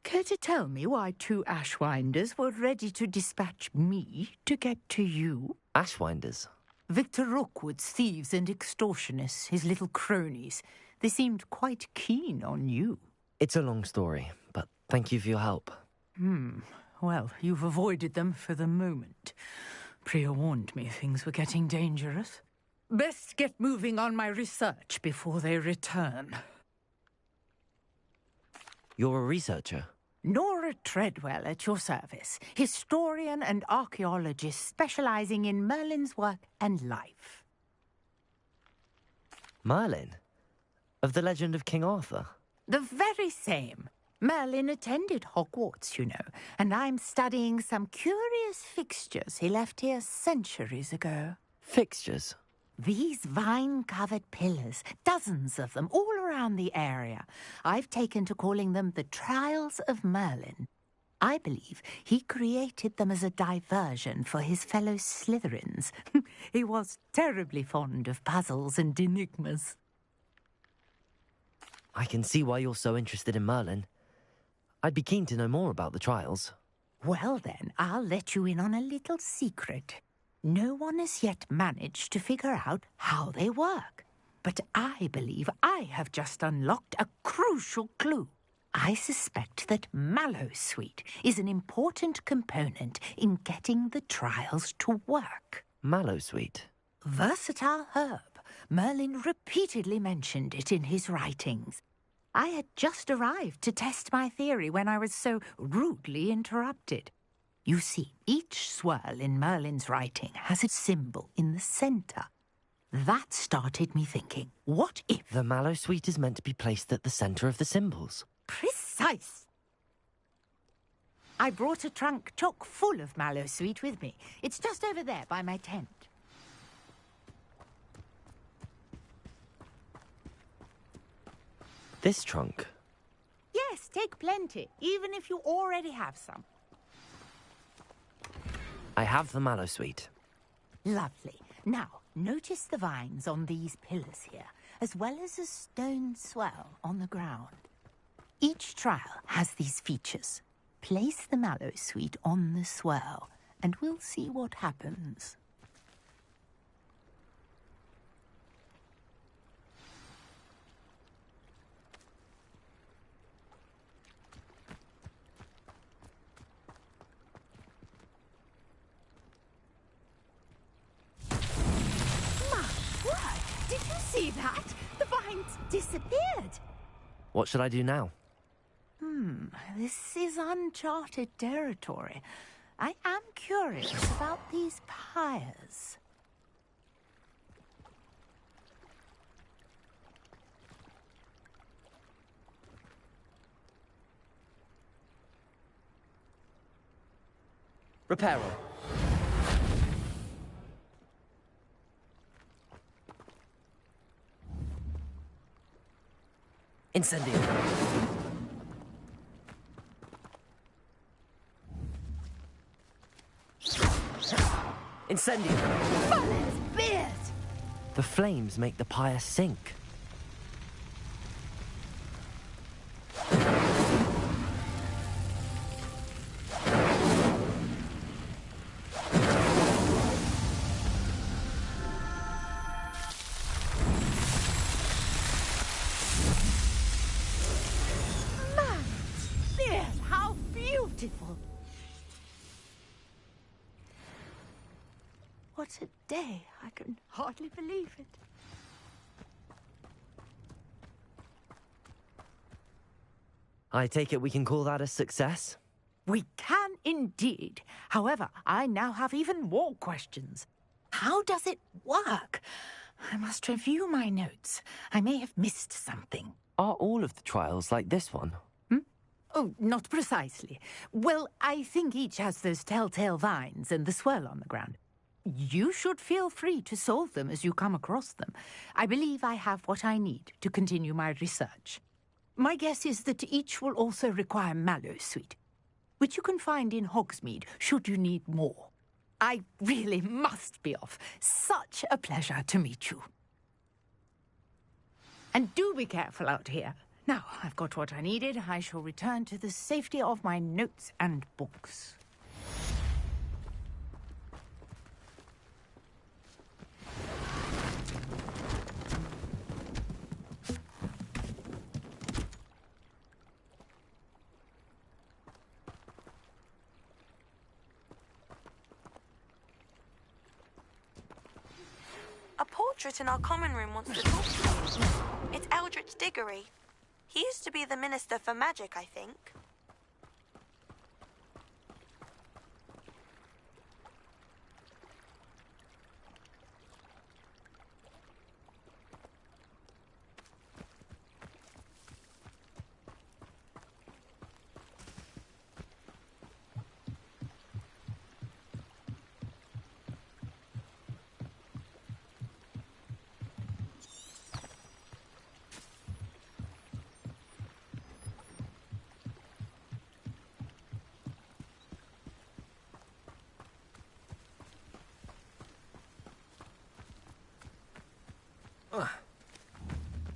Care to tell me why 2 Ashwinders were ready to dispatch me to get to you? Ashwinders? Victor Rookwood's thieves and extortionists, his little cronies. They seemed quite keen on you. It's a long story, but thank you for your help. Well, you've avoided them for the moment. Priya warned me things were getting dangerous. Best get moving on my research before they return. You're a researcher? Nora Treadwell at your service, historian and archaeologist specializing in Merlin's work and life. Merlin? Of the legend of King Arthur? The very same. Merlin attended Hogwarts, you know, and I'm studying some curious fixtures he left here centuries ago. Fixtures? These vine-covered pillars, dozens of them, all around the area. I've taken to calling them the Trials of Merlin. I believe he created them as a diversion for his fellow Slytherins. He was terribly fond of puzzles and enigmas. I can see why you're so interested in Merlin. I'd be keen to know more about the trials. Well then, I'll let you in on a little secret. No one has yet managed to figure out how they work. But I believe I have just unlocked a crucial clue. I suspect that Mallowsweet is an important component in getting the trials to work. Mallowsweet? Versatile herb. Merlin repeatedly mentioned it in his writings. I had just arrived to test my theory when I was so rudely interrupted. You see, each swirl in Merlin's writing has a symbol in the centre. That started me thinking, what if... The Mallowsweet is meant to be placed at the centre of the symbols. Precise! I brought a trunk chock full of Mallowsweet with me. It's just over there by my tent. This trunk? Yes, take plenty, even if you already have some. I have the Mallowsweet. Lovely. Now, notice the vines on these pillars here, as well as a stone swell on the ground. Each trial has these features. Place the Mallowsweet on the swell, and we'll see what happens. Did you see that? The vines disappeared. What should I do now? This is uncharted territory. I am curious about these pyres. Repair them. Incendio. Incendio. Merlin's beard! The flames make the pyre sink. Beautiful. What a day. I can hardly believe it. I take it we can call that a success? We can indeed. However, I now have even more questions. How does it work? I must review my notes. I may have missed something. Are all of the trials like this one? Oh, not precisely. Well, I think each has those telltale vines and the swirl on the ground. You should feel free to solve them as you come across them. I believe I have what I need to continue my research. My guess is that each will also require mallow sweet, which you can find in Hogsmeade should you need more. I really must be off. Such a pleasure to meet you. And do be careful out here. Now, I've got what I needed. I shall return to the safety of my notes and books. A portrait in our common room wants to talk to me. It's Eldritch Diggory. He used to be the Minister for Magic, I think.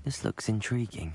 This looks intriguing.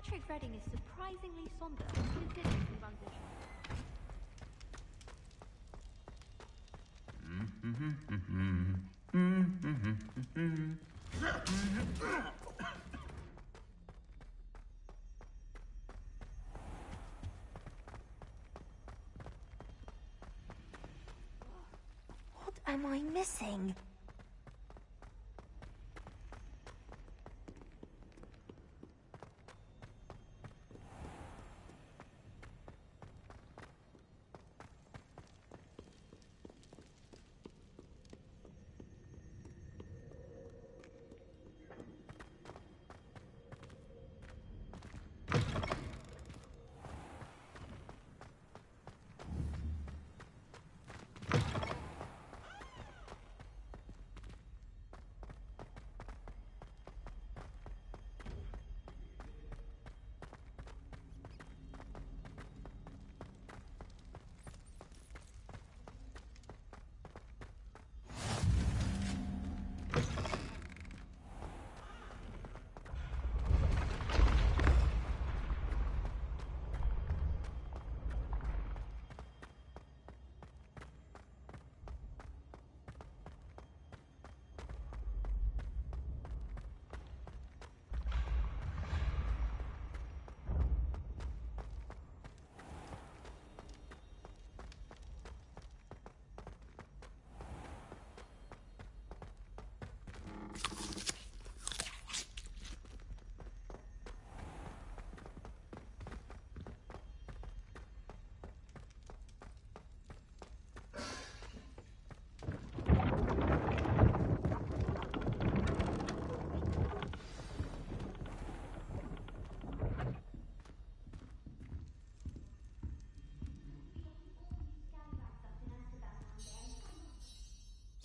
Patrick's Reading is surprisingly somber, considering the transition. What am I missing?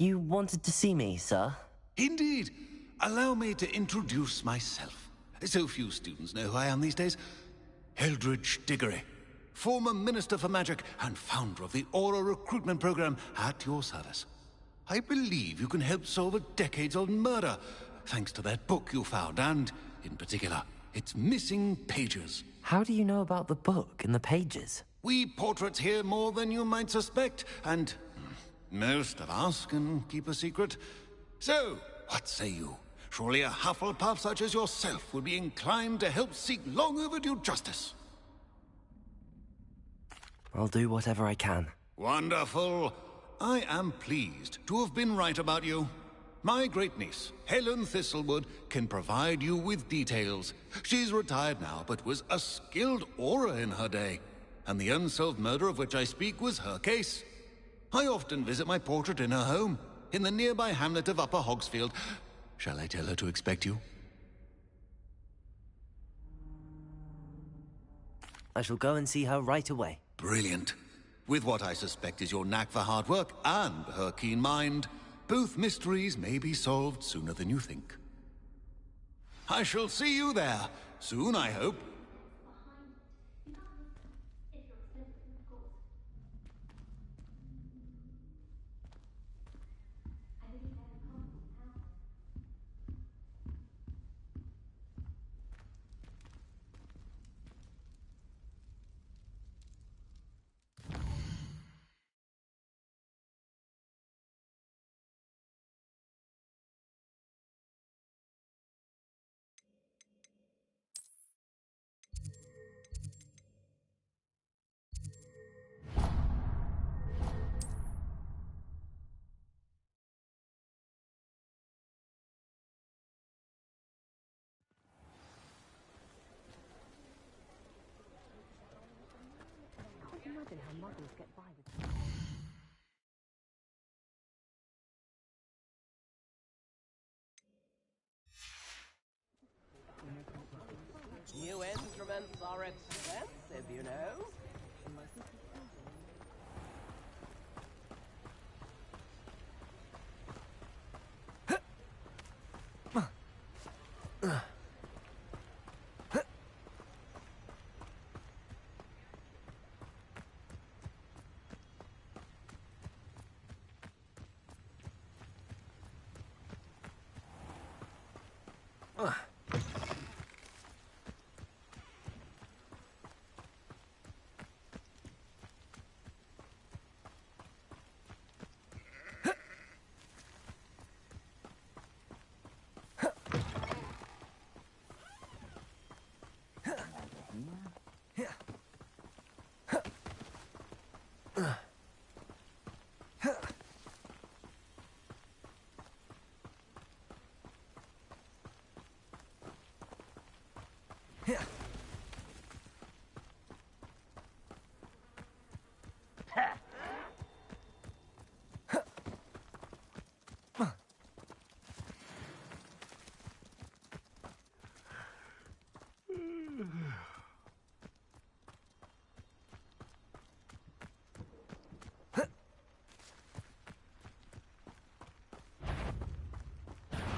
You wanted to see me, sir? Indeed. Allow me to introduce myself. So few students know who I am these days. Eldridge Diggory, former Minister for Magic and founder of the Aura recruitment program, at your service. I believe you can help solve a decades-old murder, thanks to that book you found, and, in particular, its missing pages. How do you know about the book and the pages? We portraits hear more than you might suspect, and most of us can keep a secret. So, what say you? Surely a Hufflepuff such as yourself would be inclined to help seek long overdue justice. I'll do whatever I can. Wonderful. I am pleased to have been right about you. My great-niece, Helen Thistlewood, can provide you with details. She's retired now, but was a skilled aura in her day. And the unsolved murder of which I speak was her case. I often visit my portrait in her home, in the nearby hamlet of Upper Hogsfield. Shall I tell her to expect you? I shall go and see her right away. Brilliant. With what I suspect is your knack for hard work and her keen mind, both mysteries may be solved sooner than you think. I shall see you there, soon I hope. Imagine how muggles get by with. New instruments are expensive, you know.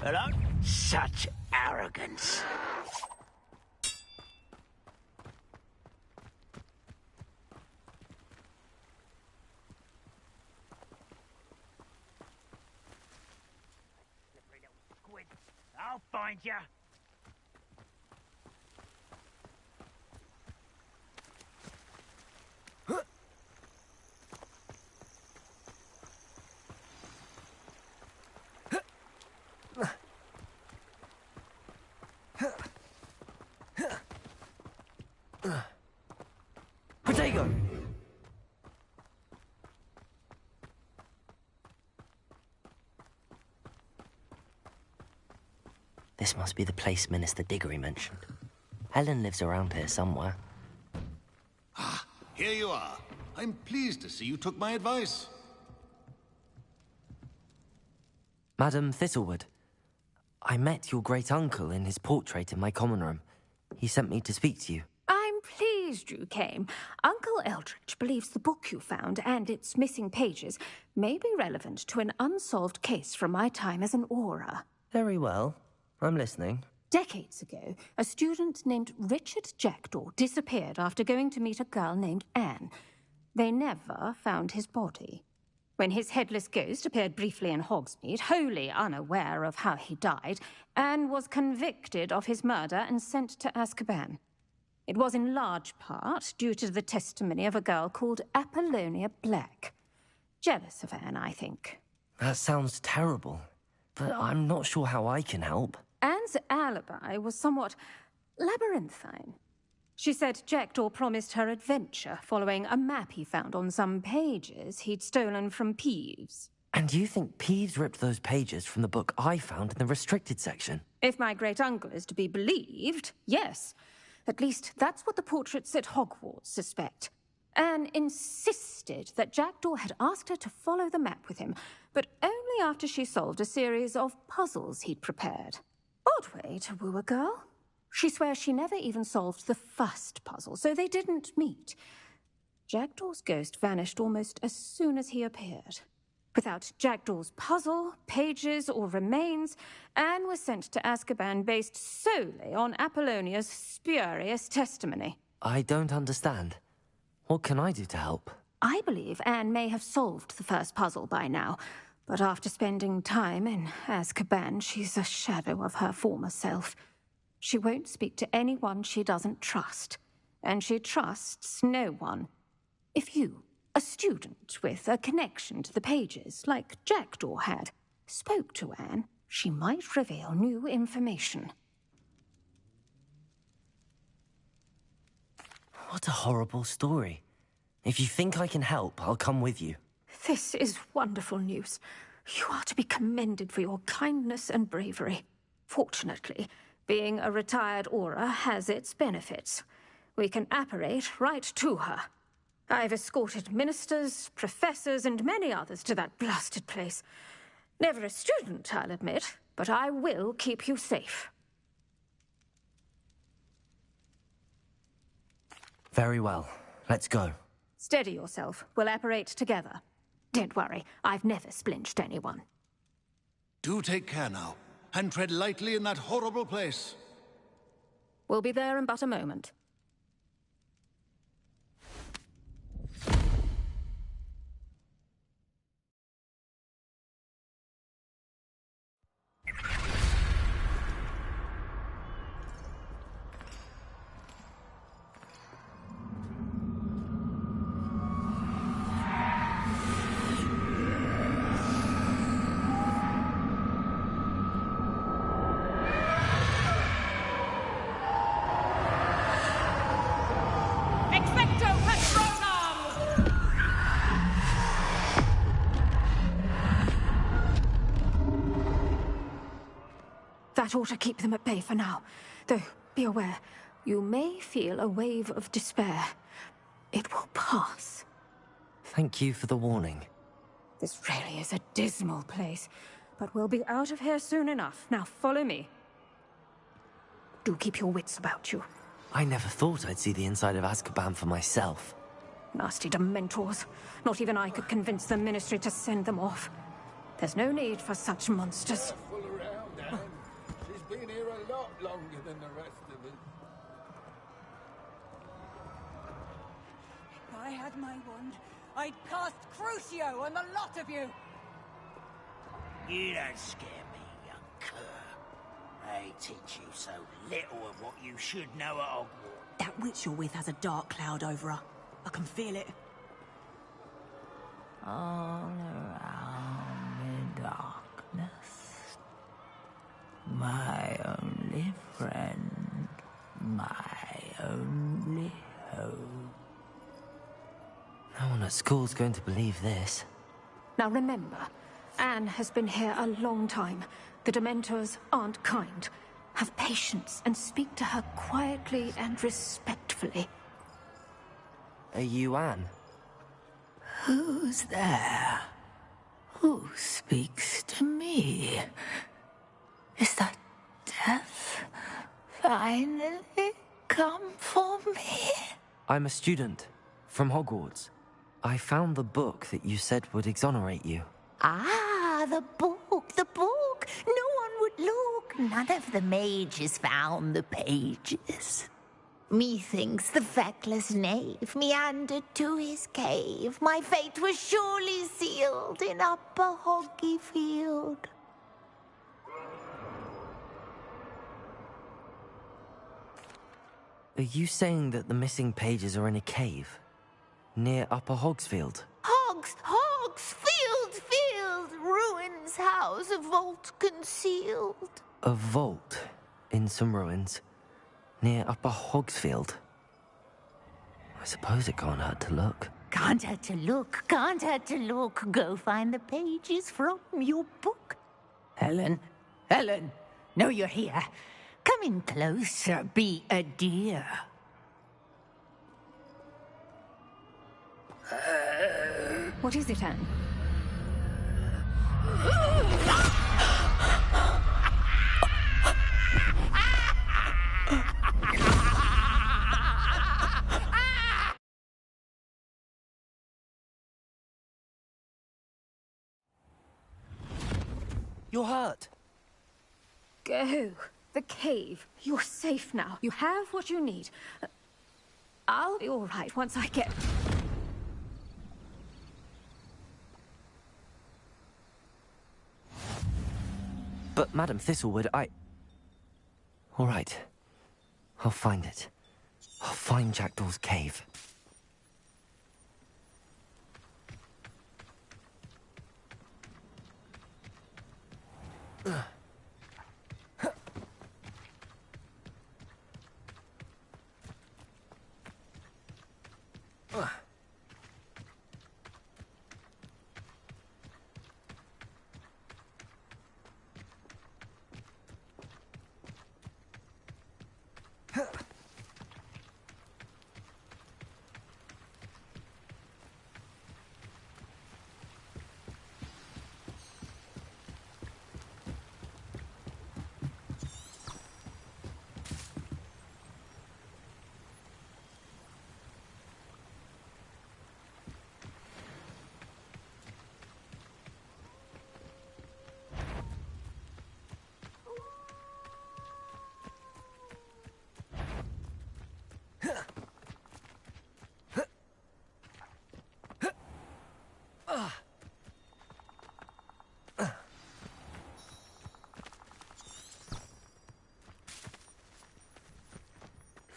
Hello? Such arrogance. I'll find ya. Potato! This must be the place Minister Diggory mentioned. Helen lives around here somewhere. Ah, here you are. I'm pleased to see you took my advice. Madam Thistlewood, I met your great-uncle in his portrait in my common room. He sent me to speak to you. I'm pleased you came. Uncle Eldridge believes the book you found and its missing pages may be relevant to an unsolved case from my time as an Auror. Very well. I'm listening. Decades ago, a student named Richard Jackdaw disappeared after going to meet a girl named Anne. They never found his body. When his headless ghost appeared briefly in Hogsmeade, wholly unaware of how he died, Anne was convicted of his murder and sent to Azkaban. It was in large part due to the testimony of a girl called Apollonia Black. Jealous of Anne, I think. That sounds terrible, but I'm not sure how I can help. Anne's alibi was somewhat labyrinthine. She said Jackdaw promised her adventure following a map he found on some pages he'd stolen from Peeves. And you think Peeves ripped those pages from the book I found in the restricted section? If my great-uncle is to be believed, yes. At least that's what the portraits at Hogwarts suspect. Anne insisted that Jackdaw had asked her to follow the map with him, but only after she solved a series of puzzles he'd prepared. Odd way to woo a girl. She swears she never even solved the first puzzle, so they didn't meet. Jackdaw's ghost vanished almost as soon as he appeared. Without Jackdaw's puzzle, pages, or remains, Anne was sent to Azkaban based solely on Apollonia's spurious testimony. I don't understand. What can I do to help? I believe Anne may have solved the first puzzle by now, but after spending time in Azkaban, she's a shadow of her former self. She won't speak to anyone she doesn't trust, and she trusts no one. If you, a student with a connection to the pages, like Jackdaw had, spoke to Anne, she might reveal new information. What a horrible story. If you think I can help, I'll come with you. This is wonderful news. You are to be commended for your kindness and bravery. Fortunately, being a retired Auror has its benefits. We can apparate right to her. I've escorted ministers, professors, and many others to that blasted place. Never a student, I'll admit, but I will keep you safe. Very well. Let's go. Steady yourself. We'll apparate together. Don't worry, I've never splinched anyone. Do take care now, and tread lightly in that horrible place. We'll be there in but a moment. That ought to keep them at bay for now. Though, be aware, you may feel a wave of despair. It will pass. Thank you for the warning. This really is a dismal place, but we'll be out of here soon enough. Now follow me. Do keep your wits about you. I never thought I'd see the inside of Azkaban for myself. Nasty Dementors. Not even I could convince the Ministry to send them off. There's no need for such monsters. I had my wand, I'd cast Crucio on the lot of you! You don't scare me, young cur. They teach you so little of what you should know at Hogwarts. That witch you're with has a dark cloud over her. I can feel it. All around me darkness. My only friend, my only hope. No one at school's going to believe this. Now remember, Anne has been here a long time. The Dementors aren't kind. Have patience and speak to her quietly and respectfully. Are you Anne? Who's there? Who speaks to me? Is that death finally come for me? I'm a student from Hogwarts. I found the book that you said would exonerate you. Ah, the book, the book. No one would look. None of the mages found the pages. Methinks the feckless knave meandered to his cave. My fate was surely sealed in Upper Hoggyfield. Are you saying that the missing pages are in a cave? Near Upper Hogsfield? Field, ruins house, a vault concealed. A vault in some ruins? Near Upper Hogsfield? I suppose it can't hurt to look. Can't hurt to look, can't hurt to look. Go find the pages from your book. Helen, know you're here. Come in closer, be a dear. What is it, Anne? You're hurt. Go. The cave. You're safe now. You have what you need. I'll be all right once I get... But, Madam Thistlewood, All right. I'll find it. I'll find Jackdaw's cave.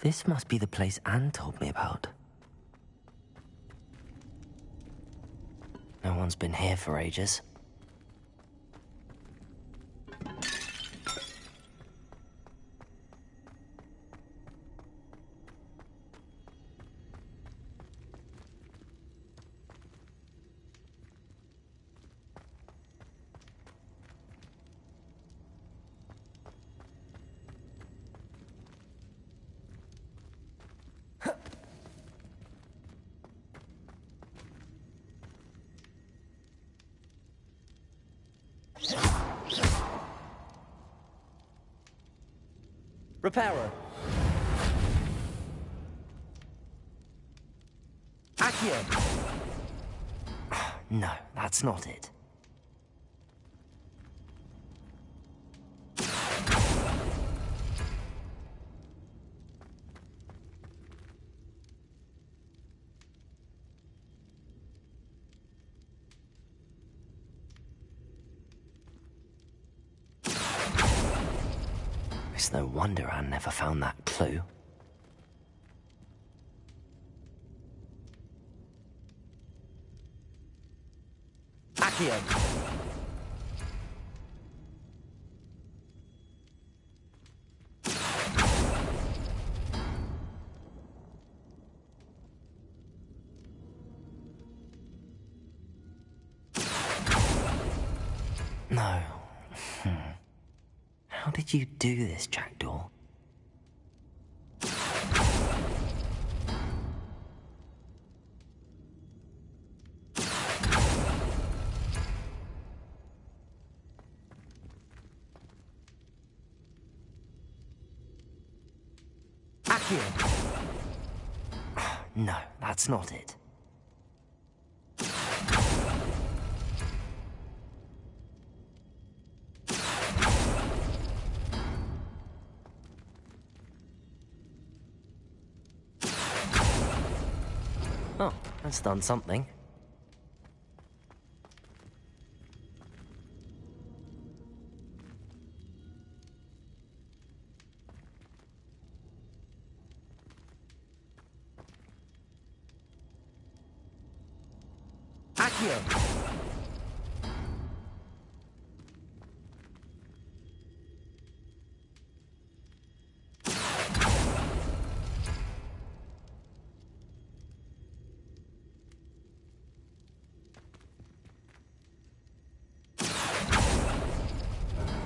This must be the place Anne told me about. No one's been here for ages. Repairer. Accio! No, that's not it. It's no wonder Anne never found that clue. Accio! No. How did you do this, Jackdaw? Accio! No, that's not it. Oh, that's done something. Accio!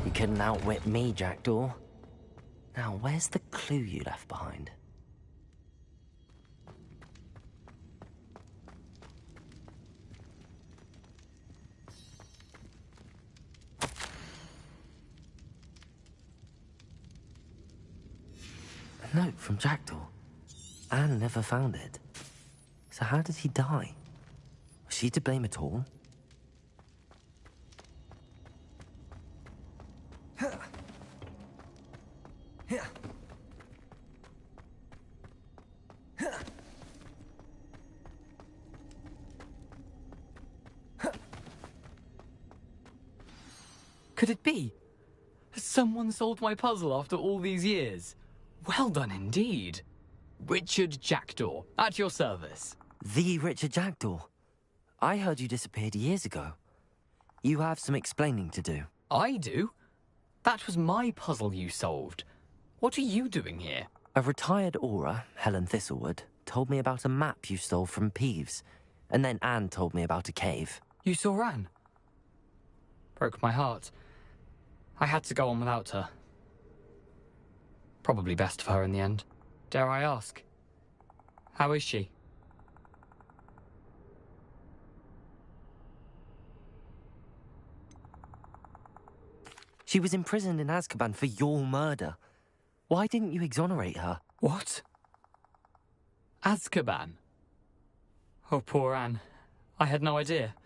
You couldn't outwit me, Jackdaw. Now, where's the clue you left behind? A note from Jackdaw. Anne never found it. So how did he die? Was she to blame at all? Could it be? Has someone solved my puzzle after all these years? Well done indeed. Richard Jackdaw, at your service. The Richard Jackdaw? I heard you disappeared years ago. You have some explaining to do. I do? That was my puzzle you solved. What are you doing here? A retired Aura, Helen Thistlewood, told me about a map you stole from Peeves. And then Anne told me about a cave. You saw Anne? Broke my heart. I had to go on without her. Probably best for her in the end. Dare I ask? How is she? She was imprisoned in Azkaban for your murder. Why didn't you exonerate her? What? Azkaban? Oh, poor Anne. I had no idea.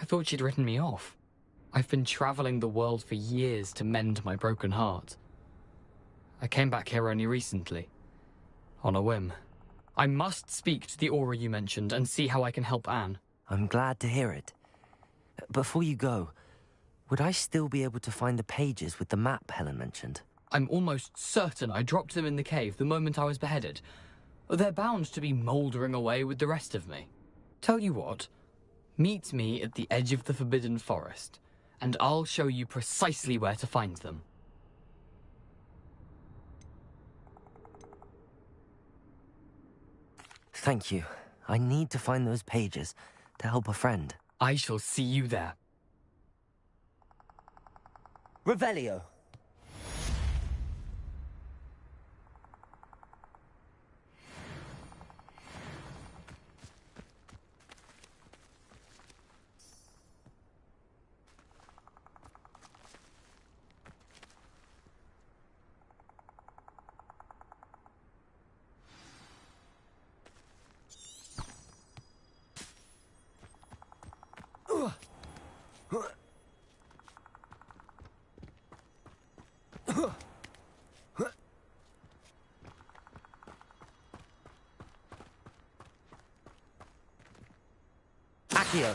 I thought she'd written me off. I've been traveling the world for years to mend my broken heart. I came back here only recently. On a whim. I must speak to the Aura you mentioned and see how I can help Anne. I'm glad to hear it. Before you go, would I still be able to find the pages with the map Helen mentioned? I'm almost certain I dropped them in the cave the moment I was beheaded. They're bound to be mouldering away with the rest of me. Tell you what, meet me at the edge of the Forbidden Forest, and I'll show you precisely where to find them. Thank you. I need to find those pages to help a friend. I shall see you there. Revelio. Accio.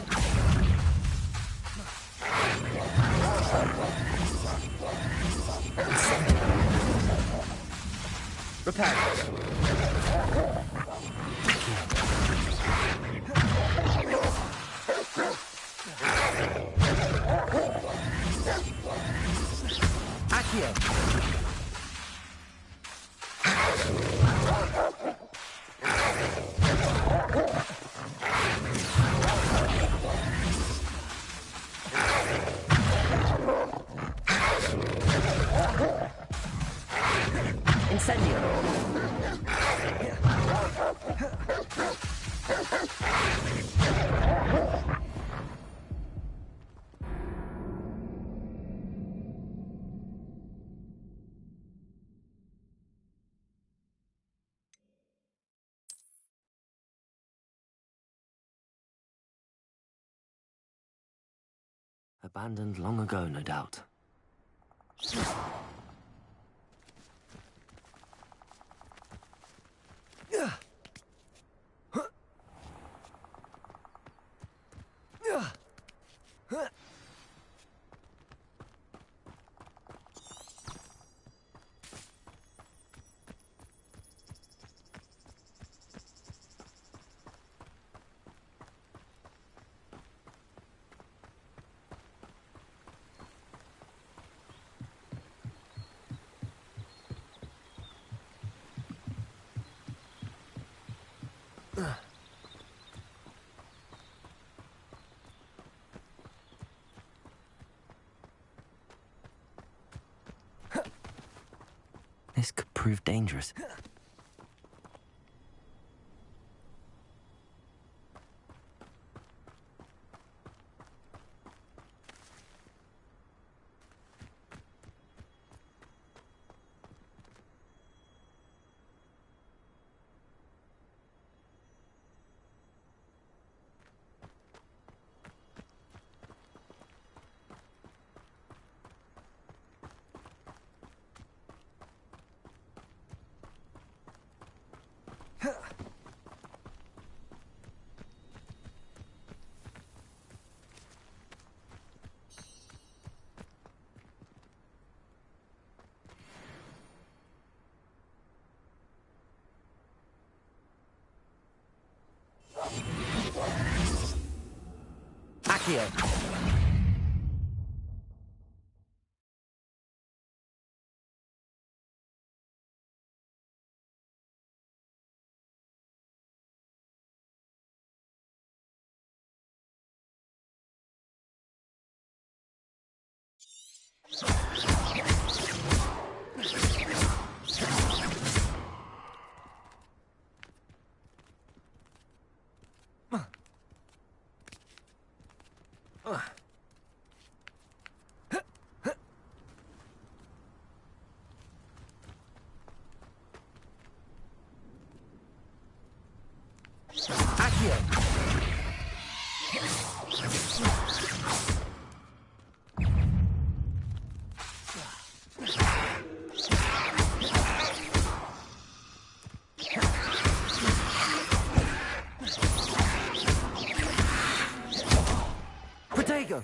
Prepare. Accio. Incendio. Abandoned long ago, no doubt. This could prove dangerous. Accio. Protego!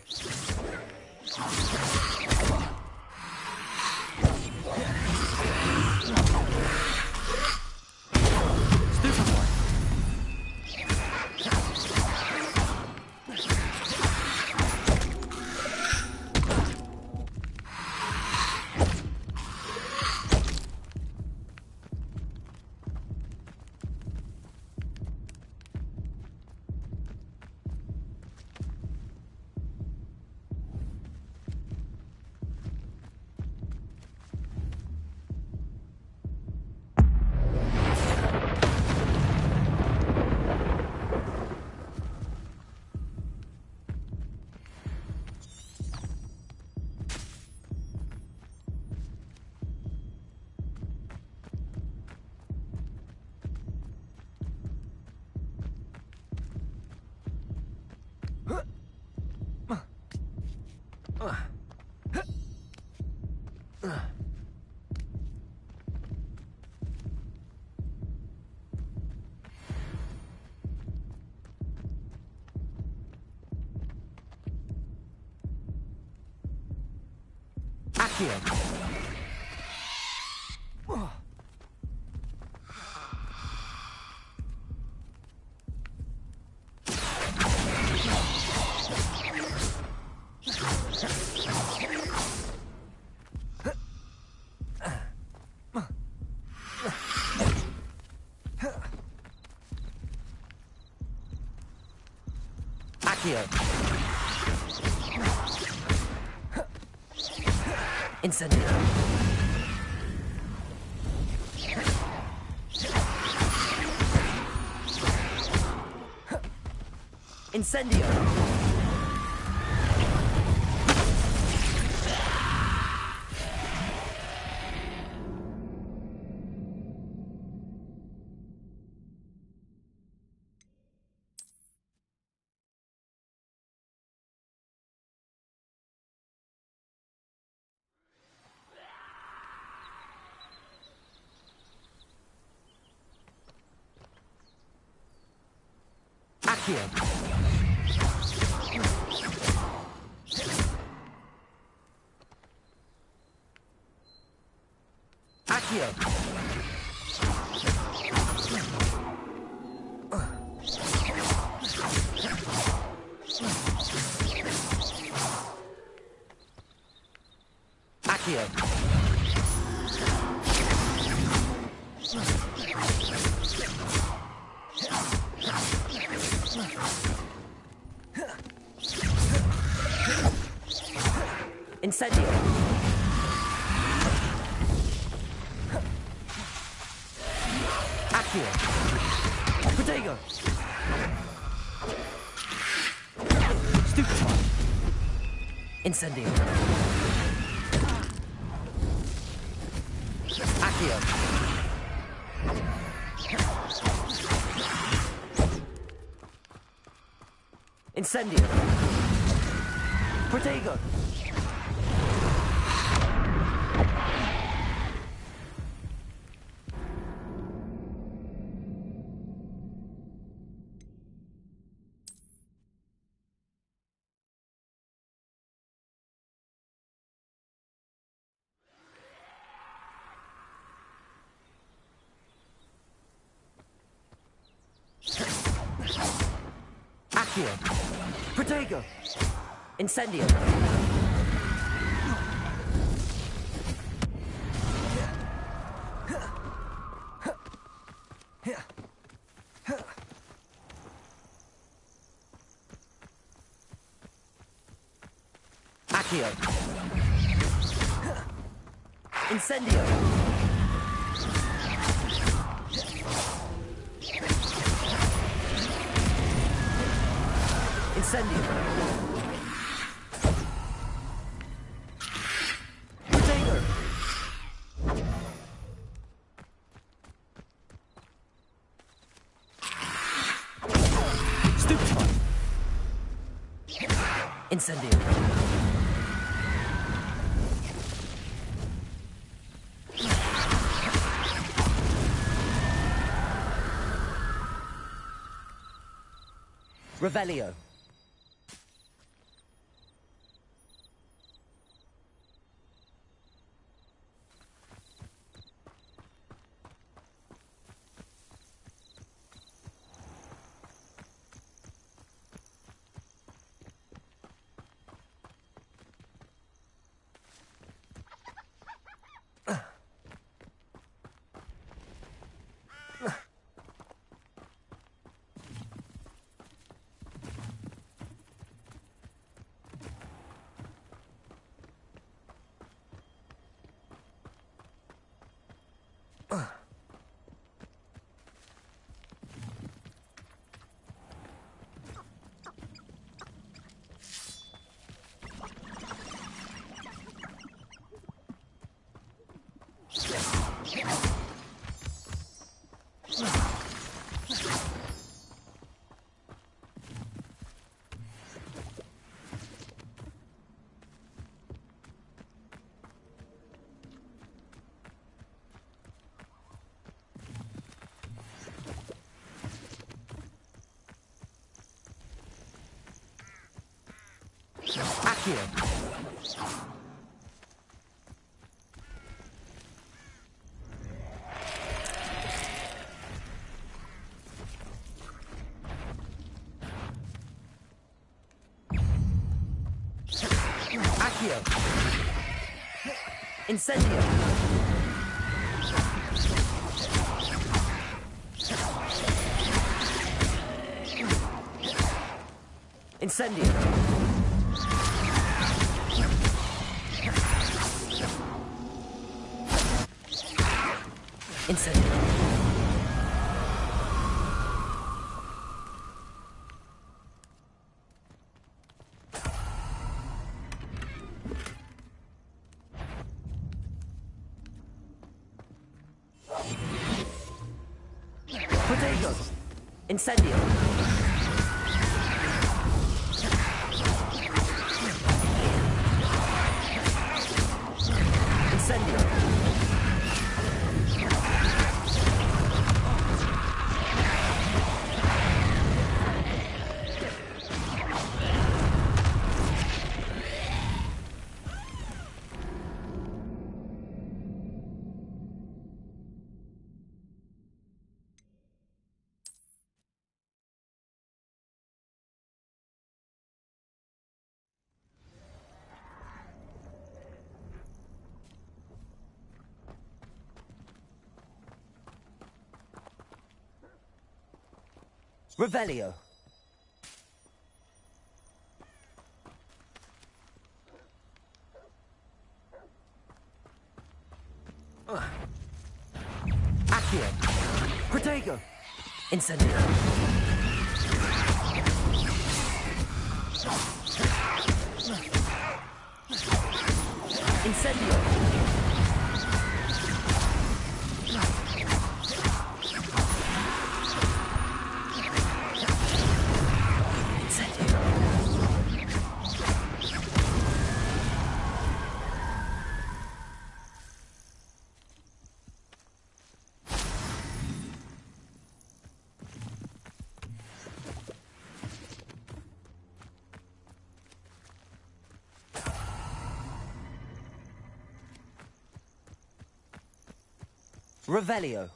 Accio. Accio. Incendio. Incendio. Accio. Accio. Accio. Incendio. Accio. Protego. Stupefy. Incendio. Accio. Incendio. Protego. Accio. Protego. Incendio. Accio. Incendio. Incendio. Protego. Stupefy. Incendio. Revelio. Accio. Accio. Incendio. Incendio. Incendio. Protego. Incendio. Incendio. Revelio. Accio. Protego. Incendio. Incendio. Revelio.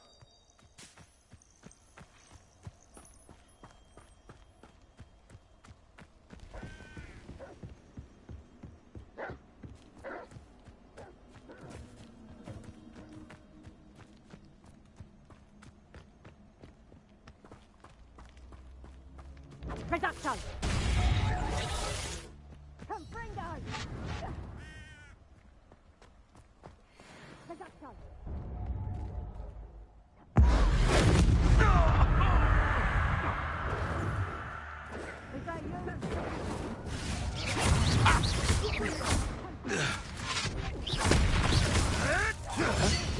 Reducto. Confringo. Reducto. Is that you?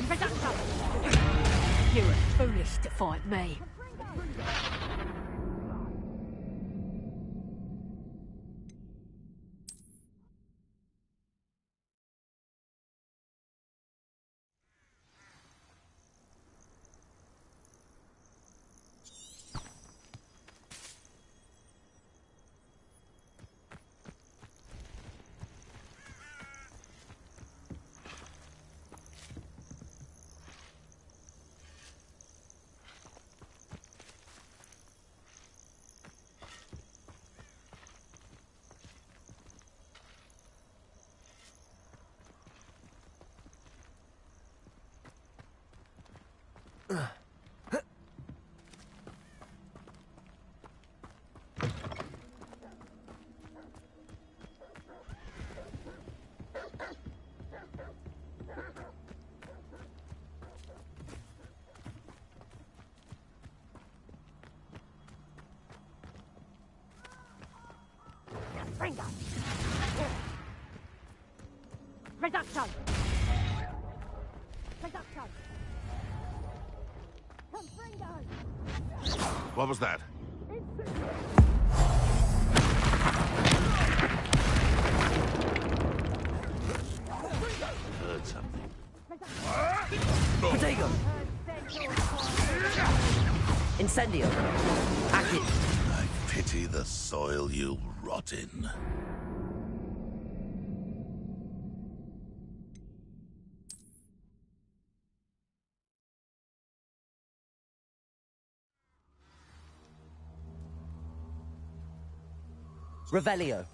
Reducto. You were foolish to fight me. Confringo. Reducto. Reducto. Confringo. What was that? Heard something. Protego. Incendio. Active. I pity the soil you'll rot in. Revelio.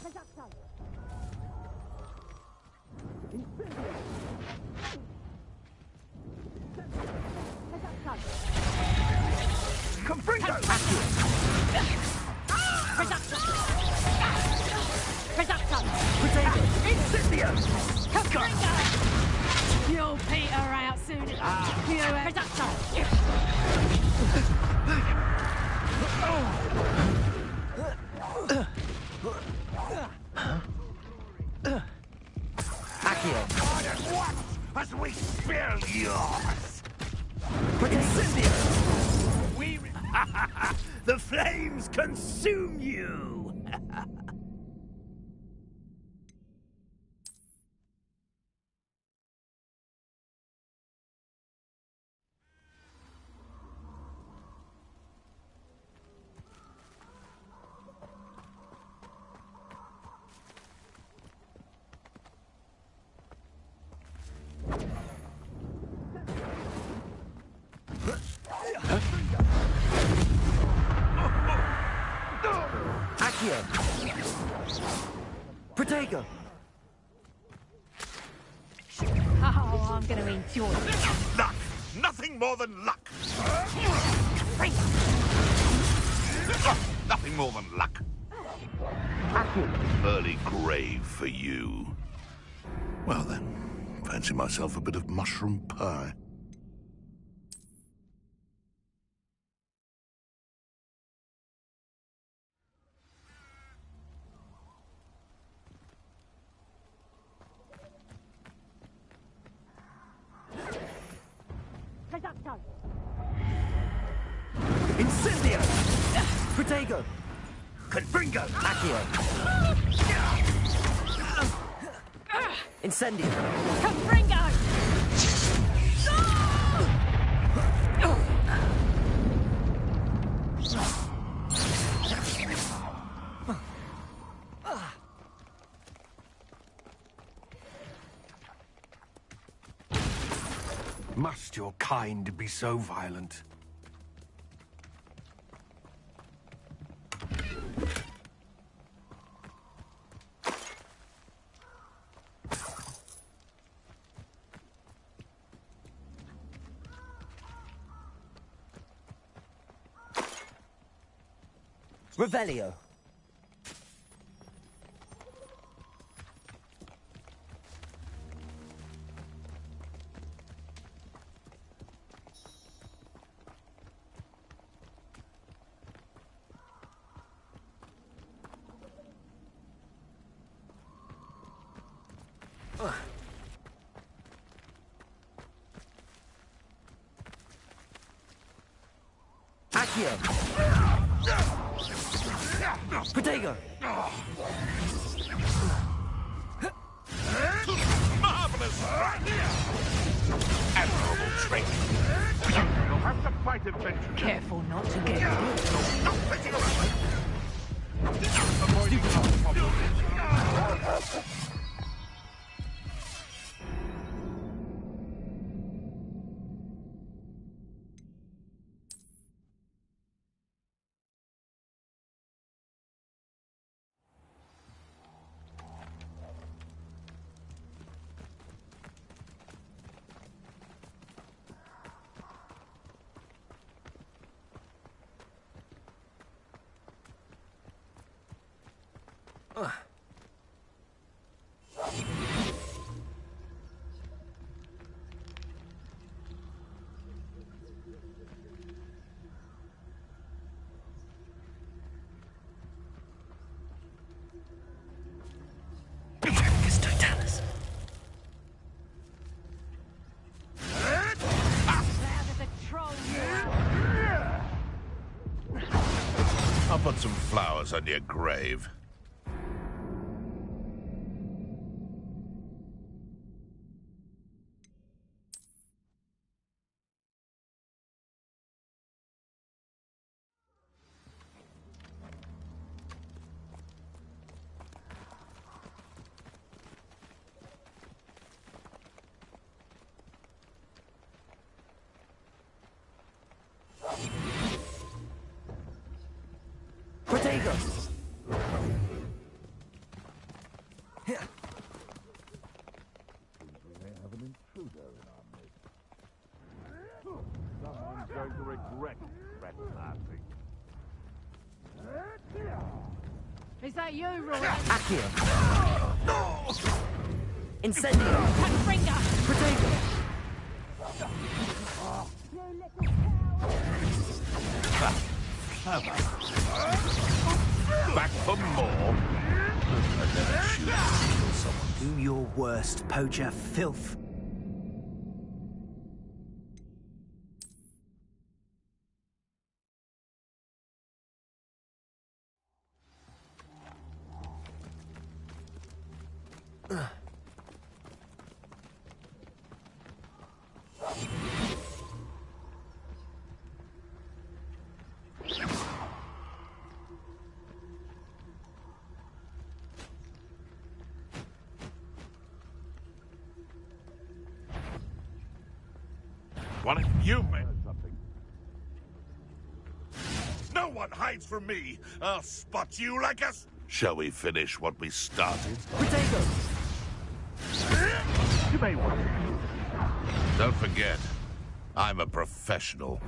Reducto. What? As we spill yours! We... the flames consume you! Protego! Oh, I'm going to enjoy it. Luck! Nothing more than luck! Nothing more than luck. Early grave for you. Well then, fancy myself a bit of mushroom pie. Incendio! Protego! Confringo! Accio! Incendio! Confringo! Must your kind be so violent? Revelio. Accio. Protego! Marvelous! Admirable trick! You'll have to fight eventually. Careful not to get Stop fighting around! I'll put some flowers on your grave. Protego! Someone's going to regret trespassing. Is that you, Roy? Accio! Incendio! Confringo! Protego! Back for more. I never choose to kill someone. Do your worst, poacher filth. What if you made something? No one hides from me. I'll spot you like a... Shall we finish what we started? Potato! You may want to. Don't forget, I'm a professional.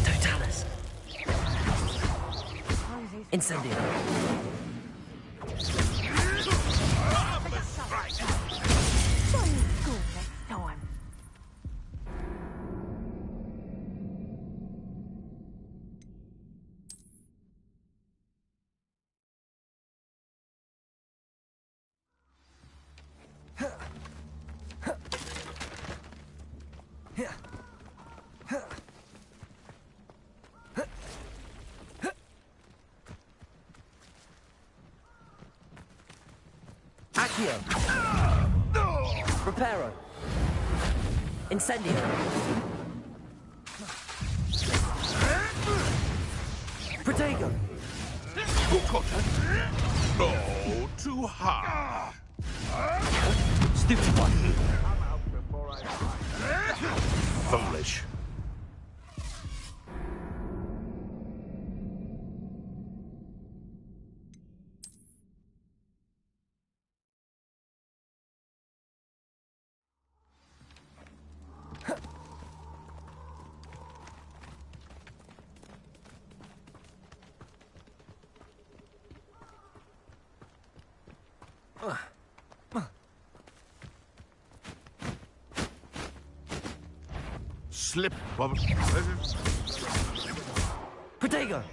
Totalis. Incendio. Accio. Reparo. Incendio. Protego. Oh, too hard. Stupid one. Foolish. Slip. Protego.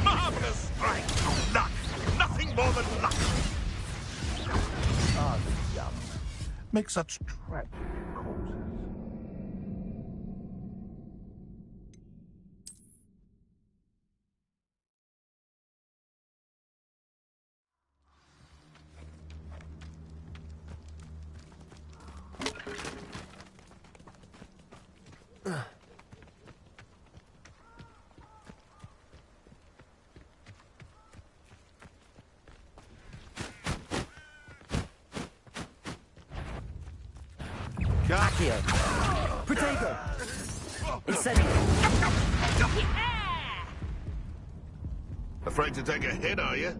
Marvelous strike. Luck. Nothing more than luck. Ah, the young make such tragic corpses. Accio. Protego. Incendio. Afraid to take a hit, are you?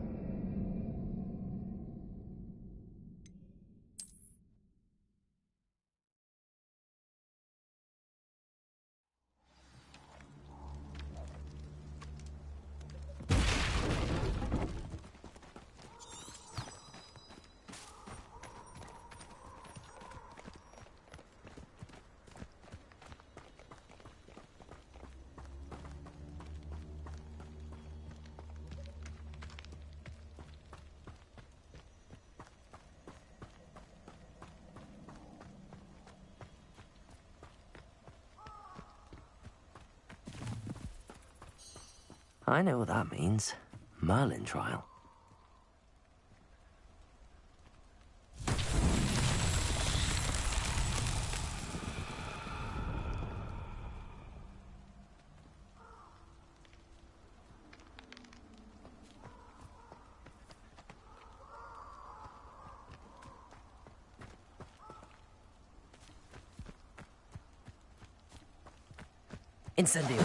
I know what that means. Merlin trial. Incendio.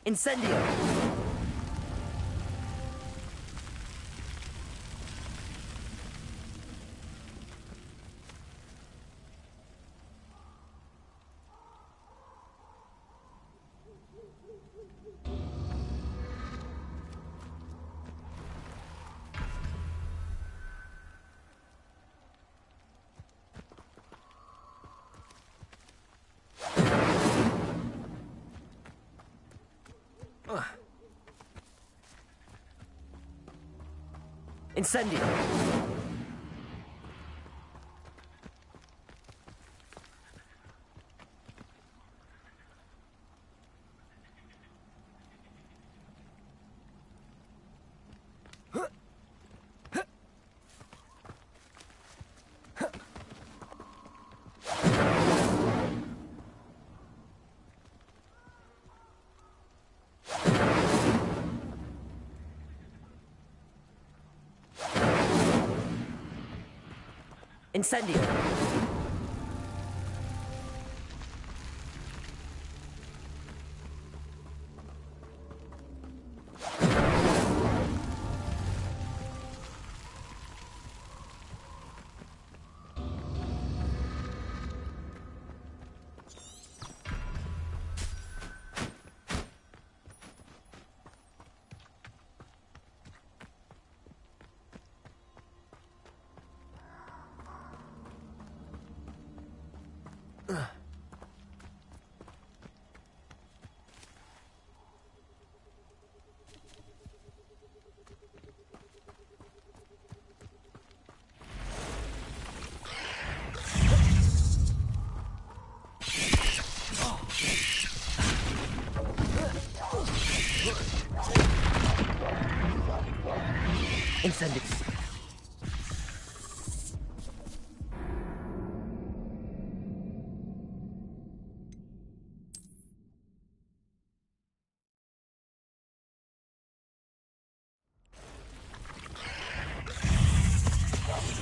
Incendio! Incendio! Incendio! Incendio!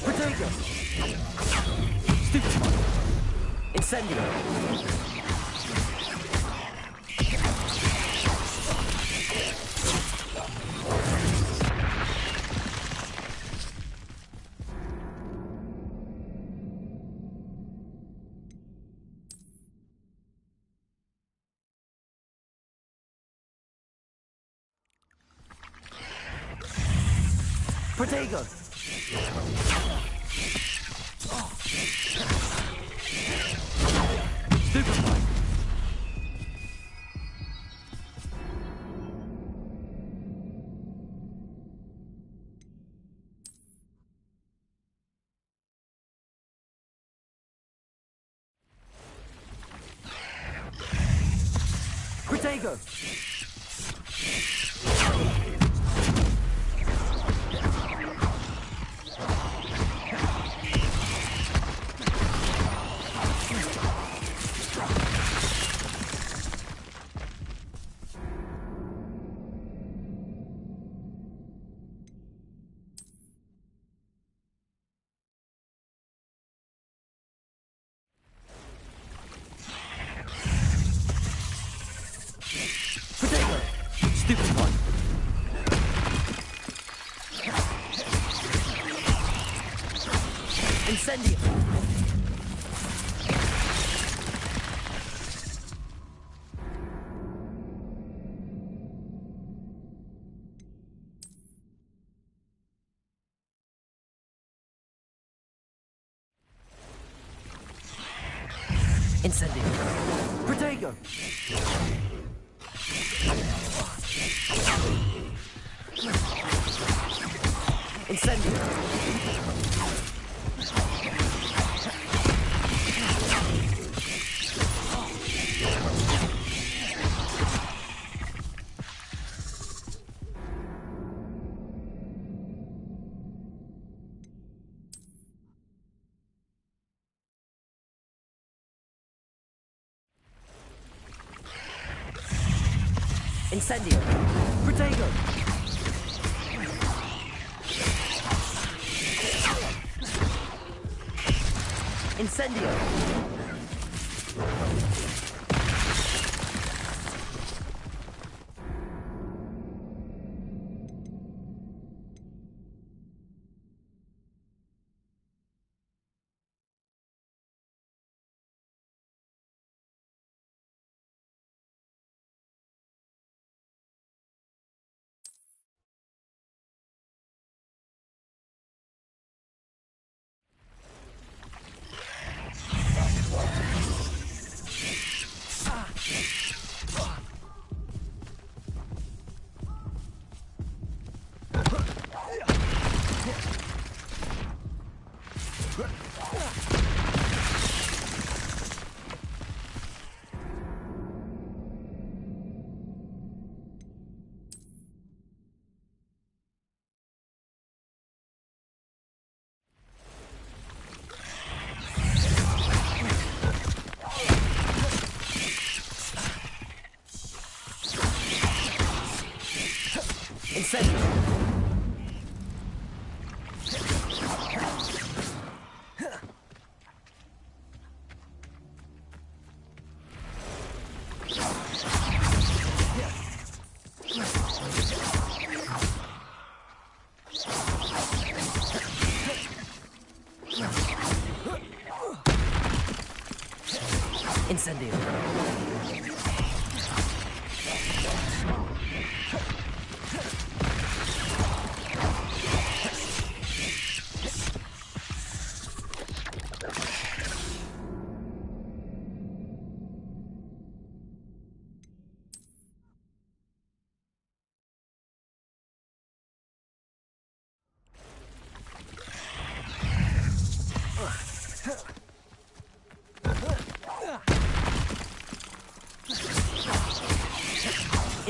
Protego! Stupid! Incendio! Protego! Stupefy! Protego! Stupid one. Incendio. Incendio. Protego. Incendio. Incendio. Protego. Incendio. Incendio. Incendio.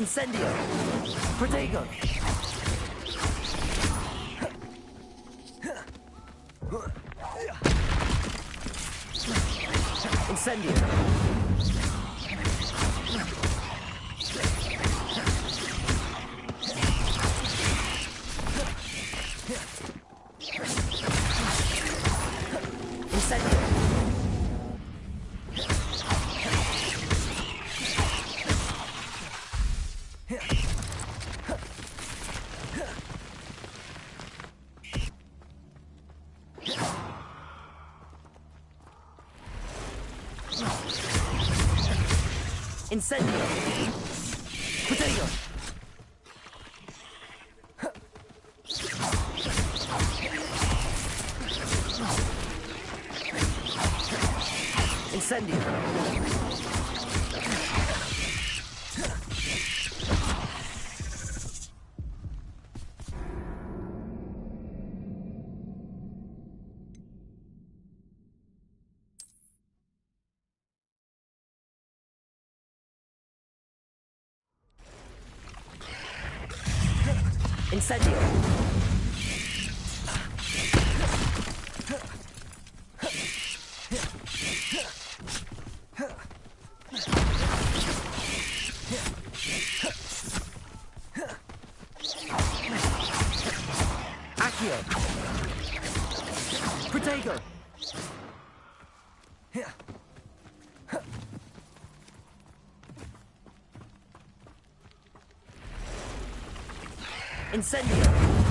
Incendio. Protego. Incendio. Incendio. Incendio. Protego. Incendio. Incendio. Accio. Protego. Incendio.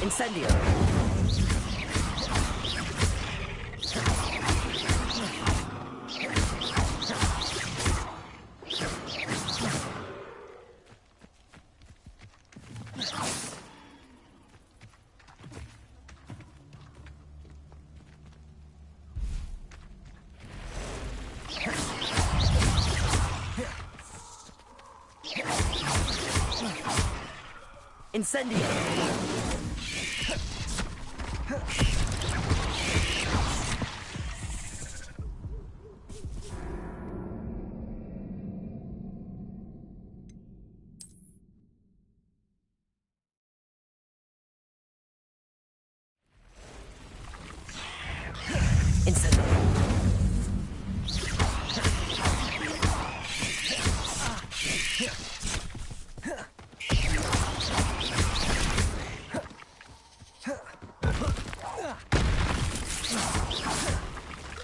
Incendio. Incendio. Incendio. Incendio.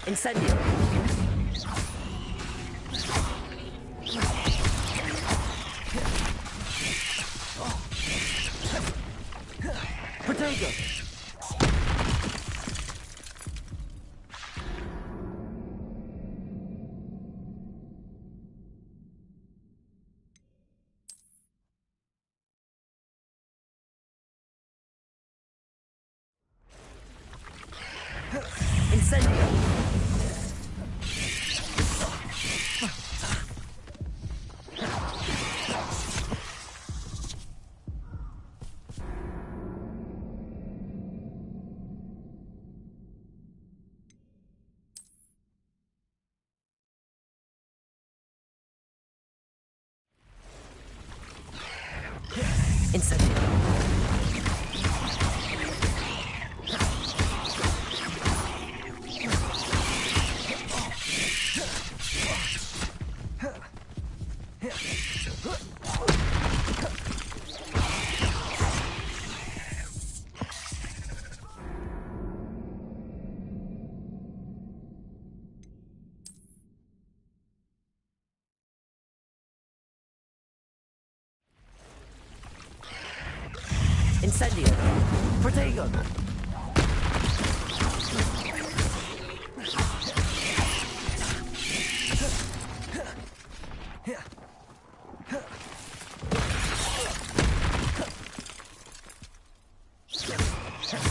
Incendio. Protego. Incendio. Incendio. Incendio. Protego.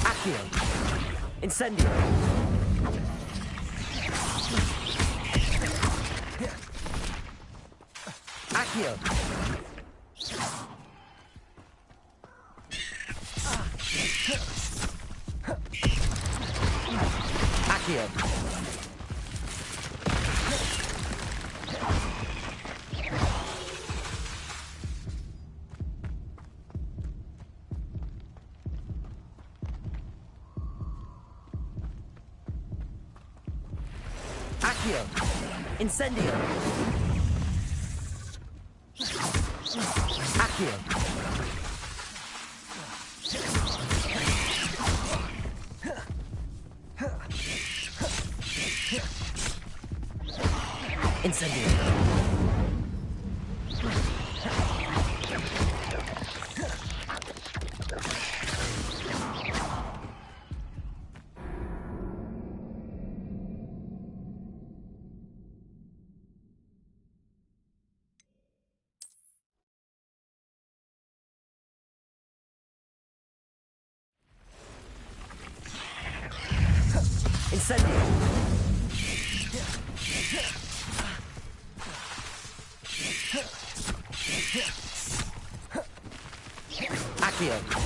Accio. Incendio. Accio. Accio. Accio. Incendio. Accio. Incendio. Incendio! Accio!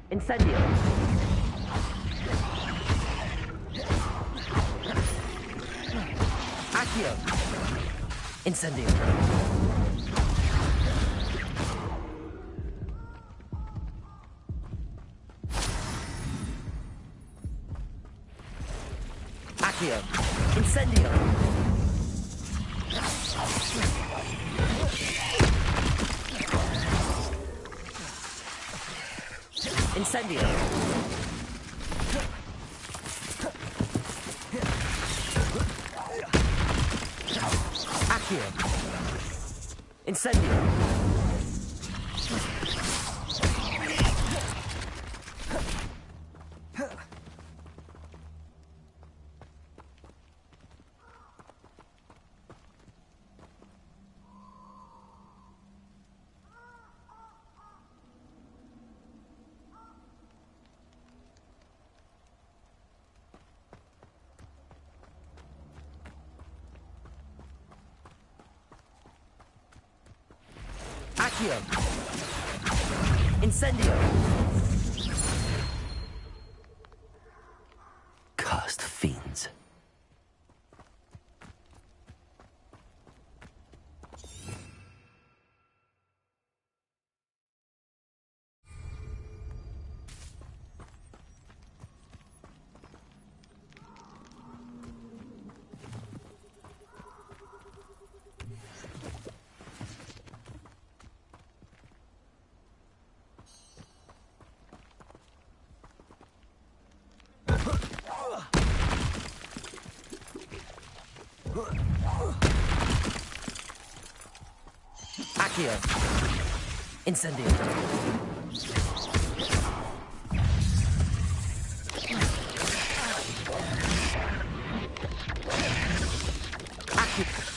Incendio! Accio! Incendio! Accio! Incendio! Incendio! Accio! Incendio! Accio! Incendio! Cursed fiends. Accio! Incendio! Accio!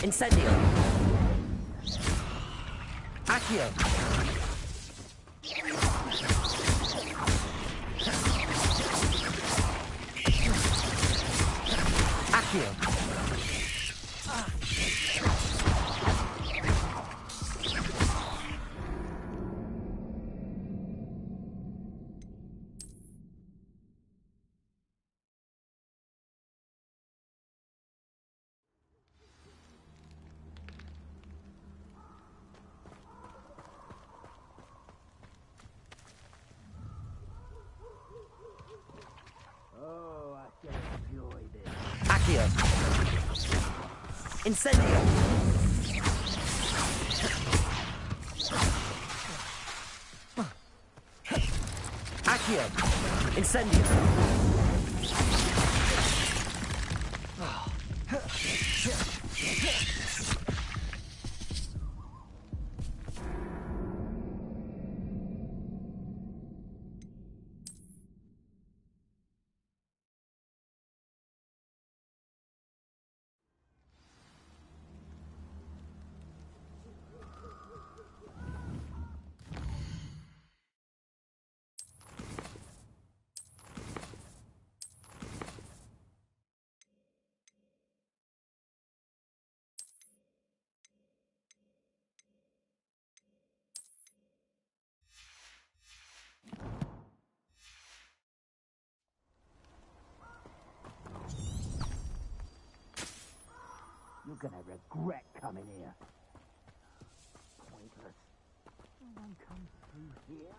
Incendio! Accio! Accio! Accio! Incendio! Accio! Incendio! gonna regret coming here. Pointless. No one comes through here.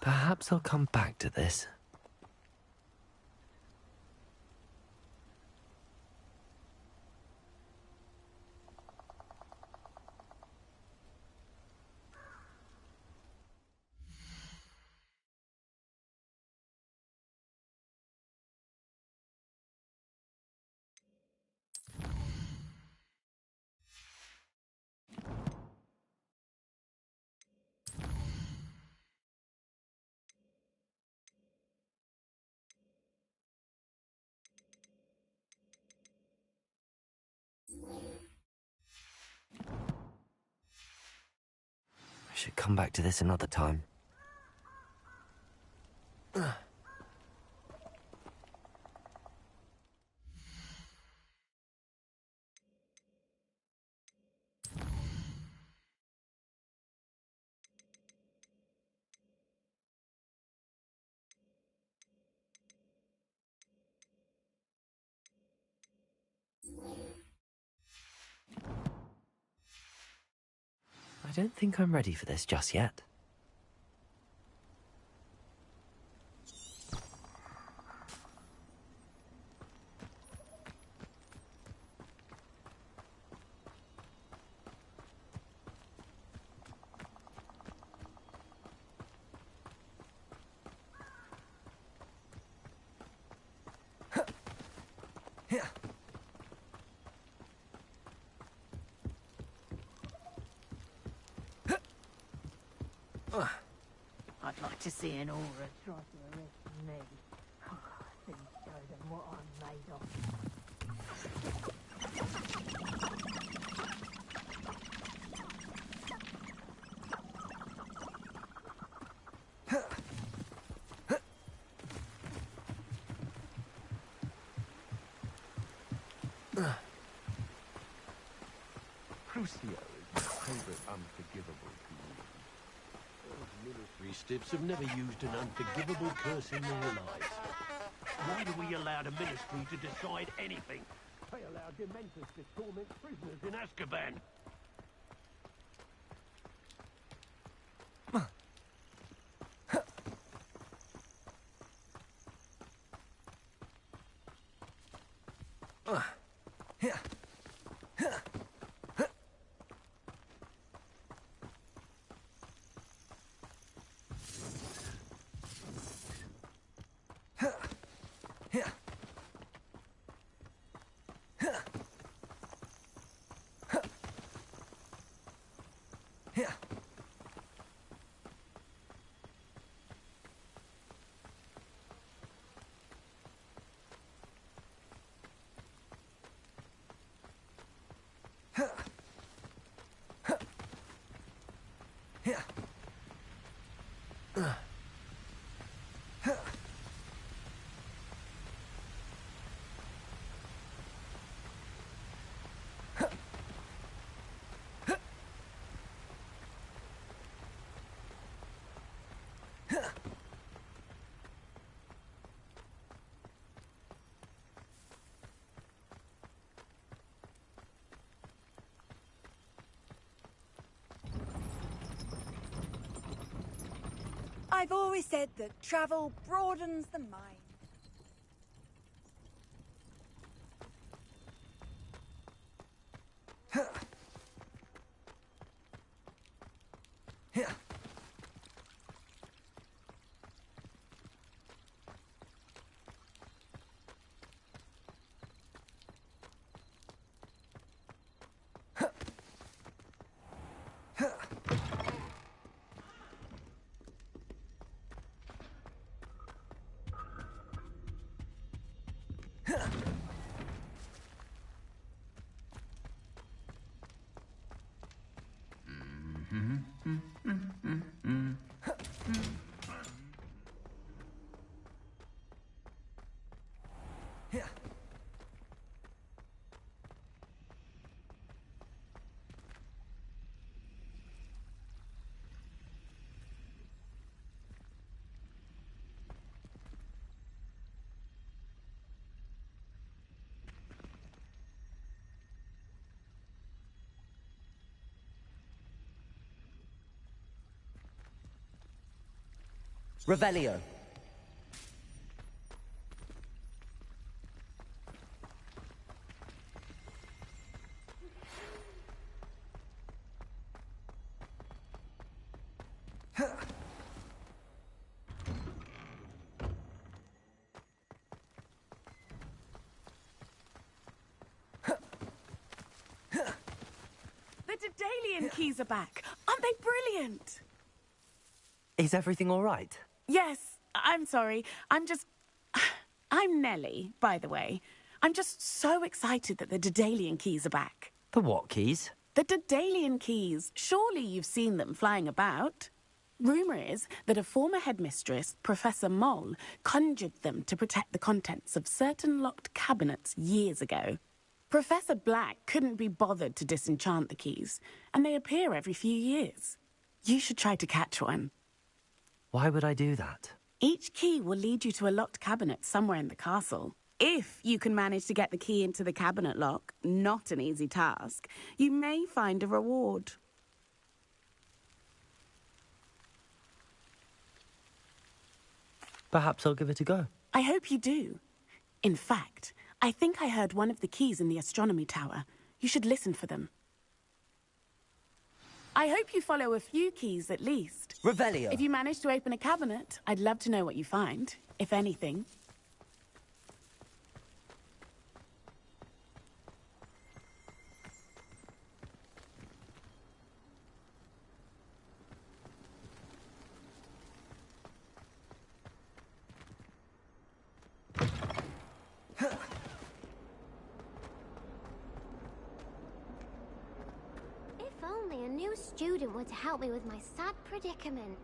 Perhaps I'll come back to this. I should come back to this another time. I don't think I'm ready for this just yet. I'd like to see an aura try to arrest me. Things go than what I'm made of. Crucio is my favourite unforgivable to use. Those military stiffs have never used an unforgivable curse in their lives. Why do we allow the ministry to decide anything? They allow dementors to torment prisoners in Azkaban. I've always said that travel broadens the mind. Revelio. The Daedalian keys are back. Aren't they brilliant? Is everything all right? Yes, I'm sorry. I'm Nellie, by the way. I'm just so excited that the Daedalian keys are back. The what keys? The Daedalian keys. Surely you've seen them flying about. Rumour is that a former headmistress, Professor Moll, conjured them to protect the contents of certain locked cabinets years ago. Professor Black couldn't be bothered to disenchant the keys, and they appear every few years. You should try to catch one. Why would I do that? Each key will lead you to a locked cabinet somewhere in the castle. If you can manage to get the key into the cabinet lock, not an easy task, you may find a reward. Perhaps I'll give it a go. I hope you do. In fact, I think I heard one of the keys in the astronomy tower. You should listen for them. I hope you follow a few keys at least. Revelio. If you manage to open a cabinet, I'd love to know what you find, if anything. If only a new student were to help me with my sad predicament.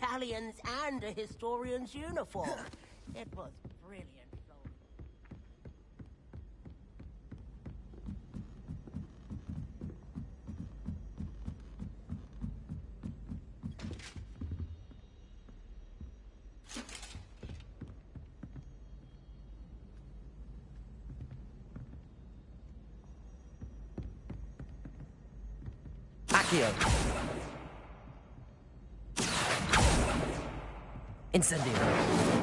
Galleons and a historian's uniform. It was brilliant. Accio. Incendio.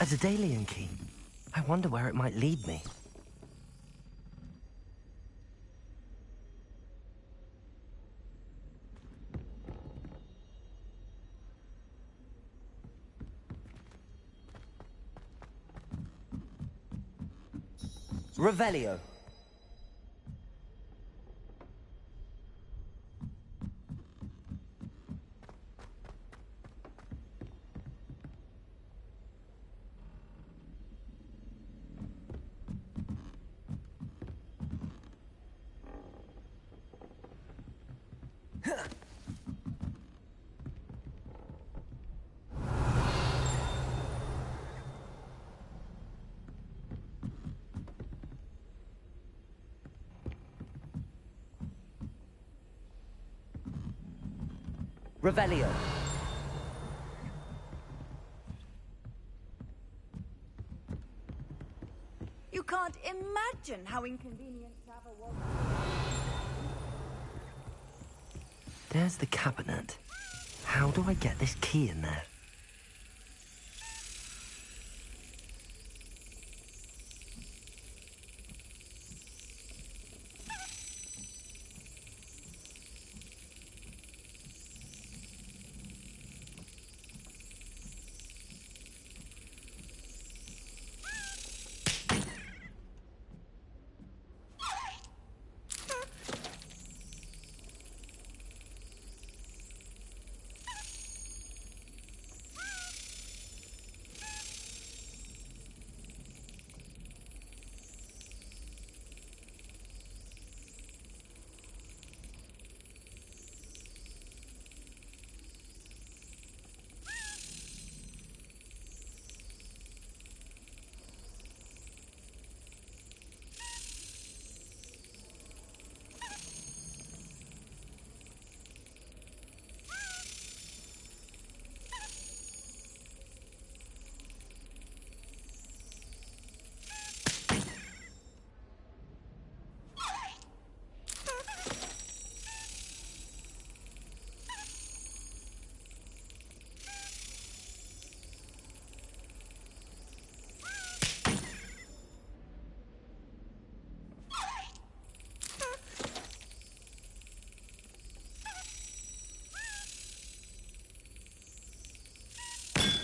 A Daedalian key. I wonder where it might lead me. Revelio. Revelio. You can't imagine how inconvenient travel was. There's the cabinet. How do I get this key in there?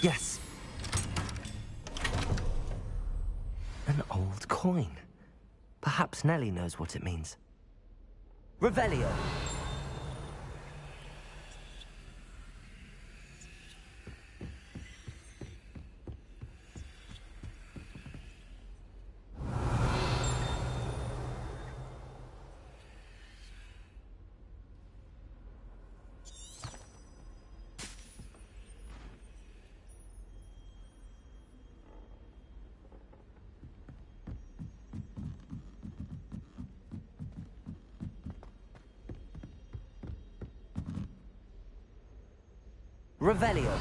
Yes. An old coin. Perhaps Nellie knows what it means. Revelio. Revelio.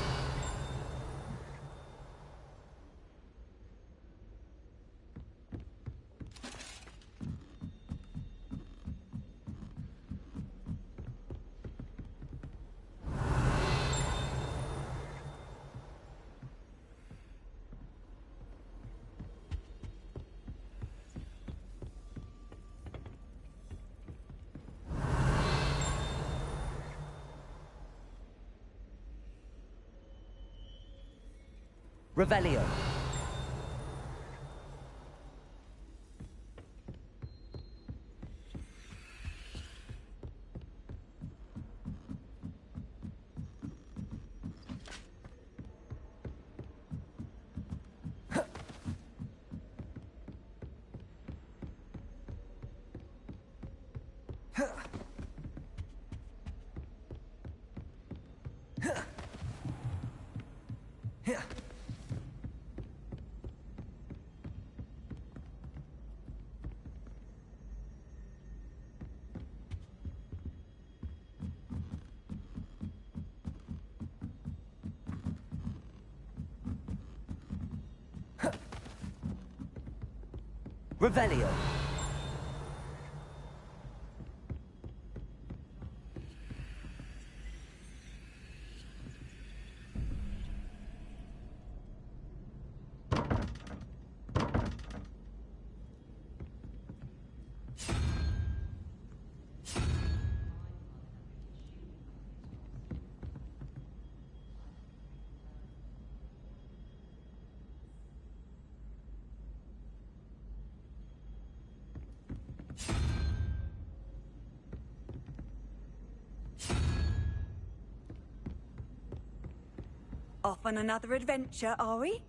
Revelio. Revelio. Off on another adventure, are we?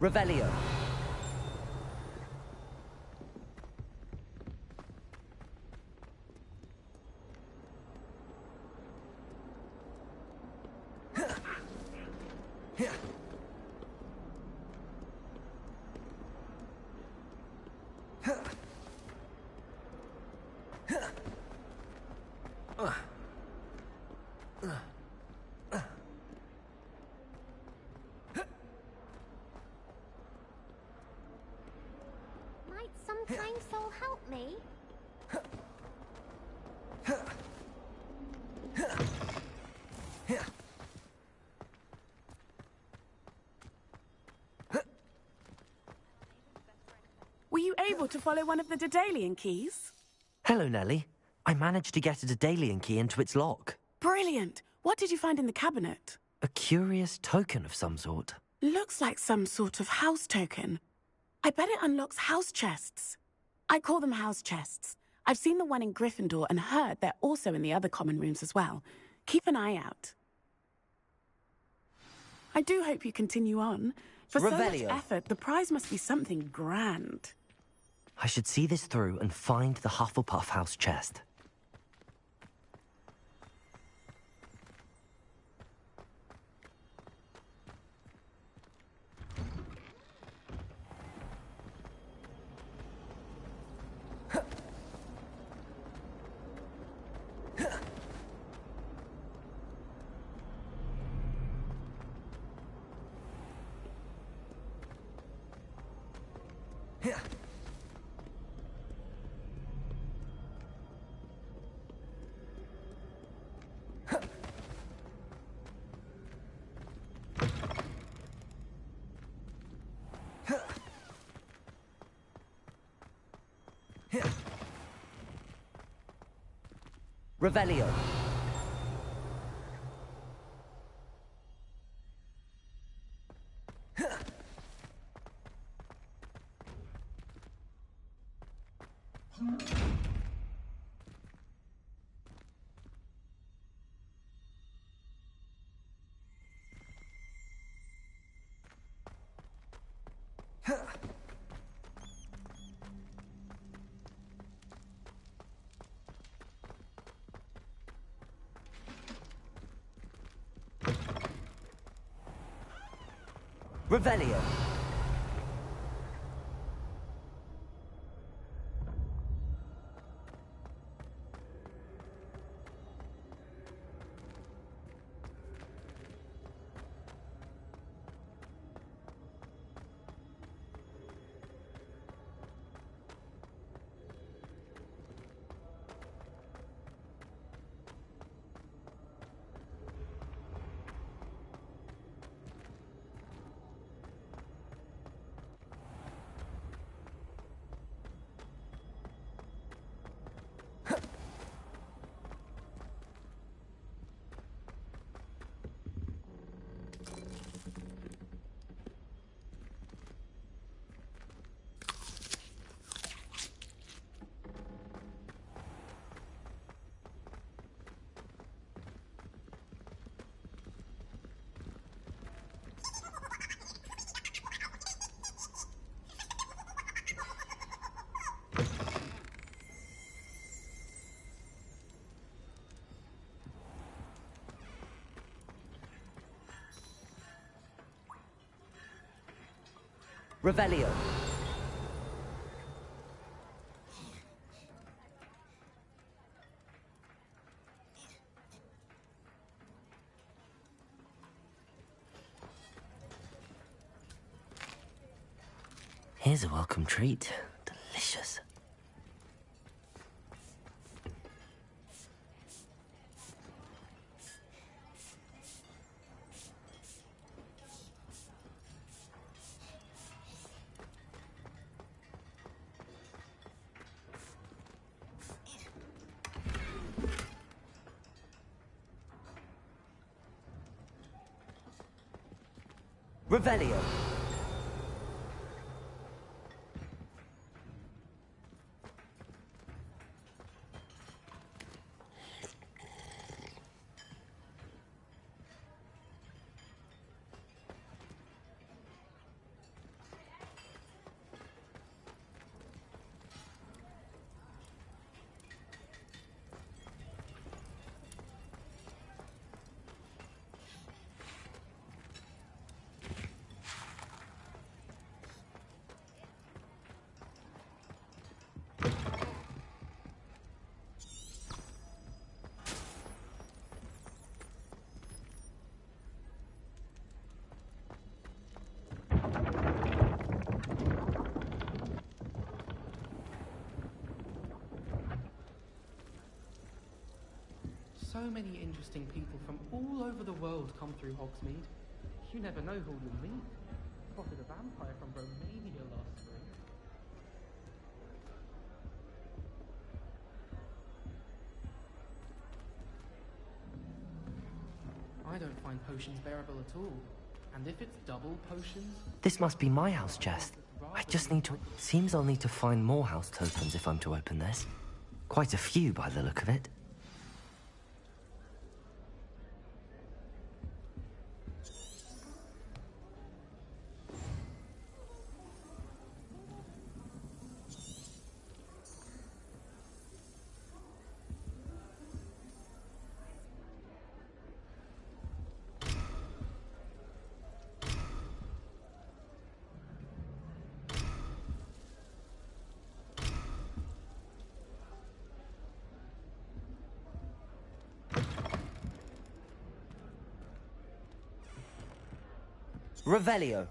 Revelio. kind soul help me? Were you able to follow one of the Daedalian keys? Hello, Nellie. I managed to get a Daedalian key into its lock. Brilliant! What did you find in the cabinet? A curious token of some sort. Looks like some sort of house token. I bet it unlocks house chests. I call them house chests. I've seen the one in Gryffindor and heard they're also in the other common rooms as well. Keep an eye out. I do hope you continue on. For so much effort, the prize must be something grand. I should see this through and find the Hufflepuff house chest. Revelio. Revelio. Revelio. Here's a welcome treat. Delicious. Revelio. many interesting people from all over the world come through Hogsmeade. You never know who you'll meet. Spotted a vampire from Romania last spring. I don't find potions bearable at all. And if it's double potions... This must be my house chest. I just need to... Seems I'll need to find more house tokens if I'm to open this. Quite a few by the look of it. Revelio.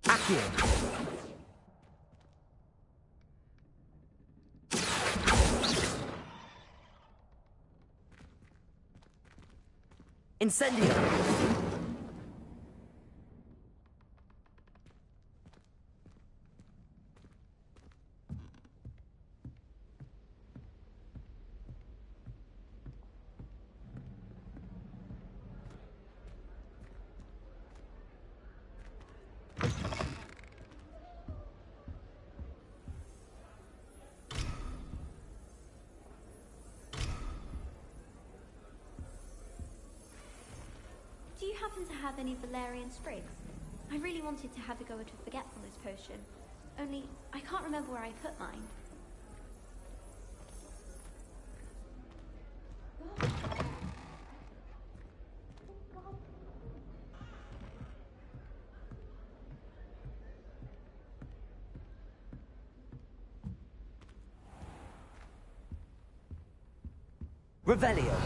Accio. Incendio. Do you happen to have any valerian sprigs? I really wanted to have a go at a forgetfulness potion. Only, I can't remember where I put mine. Revelio.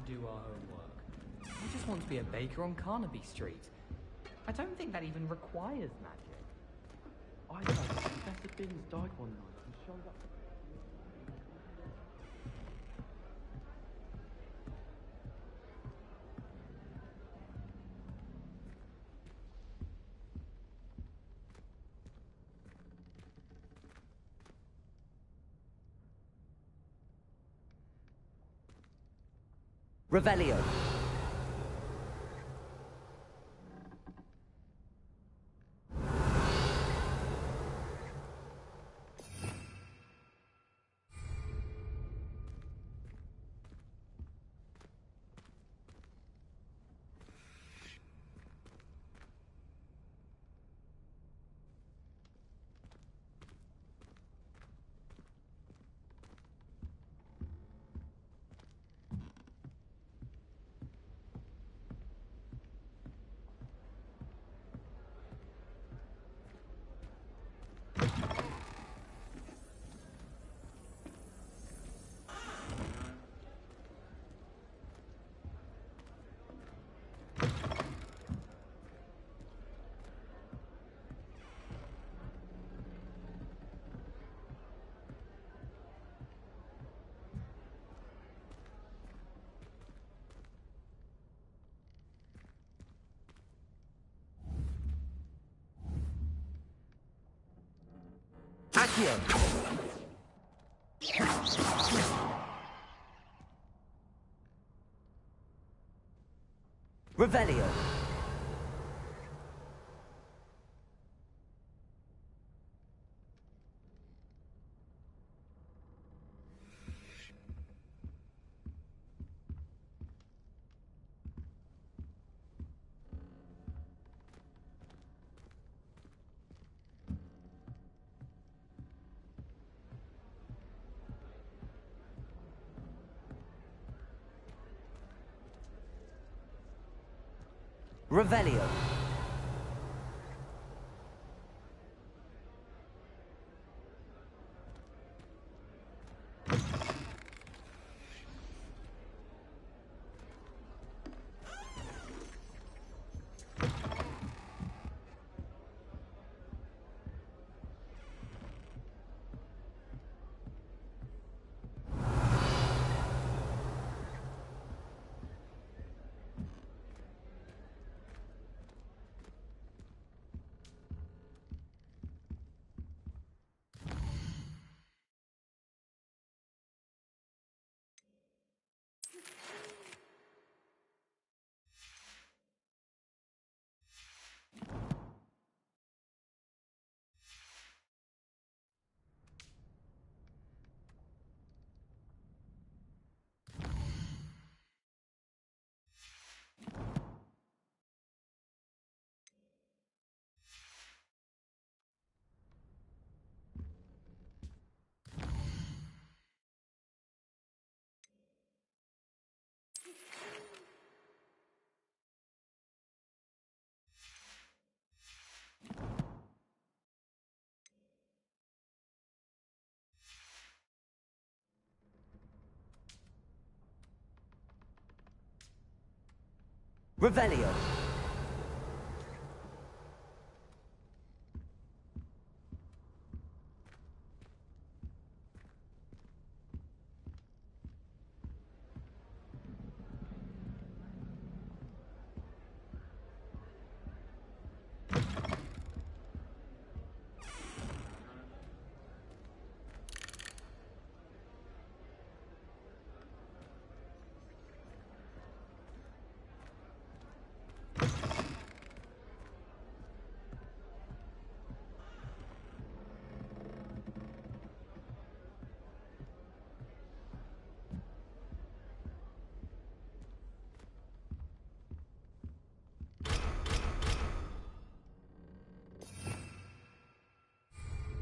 Do our homework. I just want to be a baker on Carnaby Street. I don't think that even requires magic. I know Professor Binns died one night and showed up. Revelio. Accio! Revelio! Revelio. Revelio.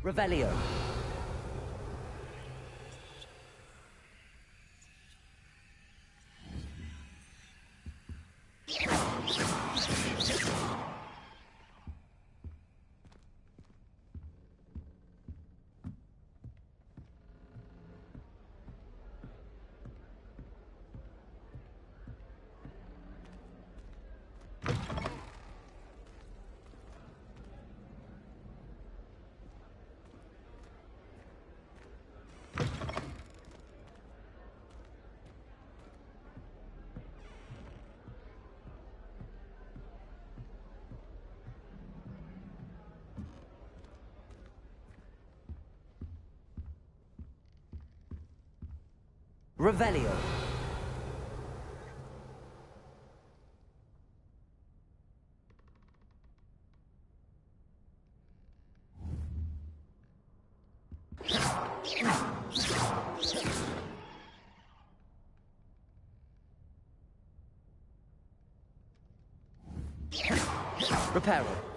Revelio. Revelio. Reparo.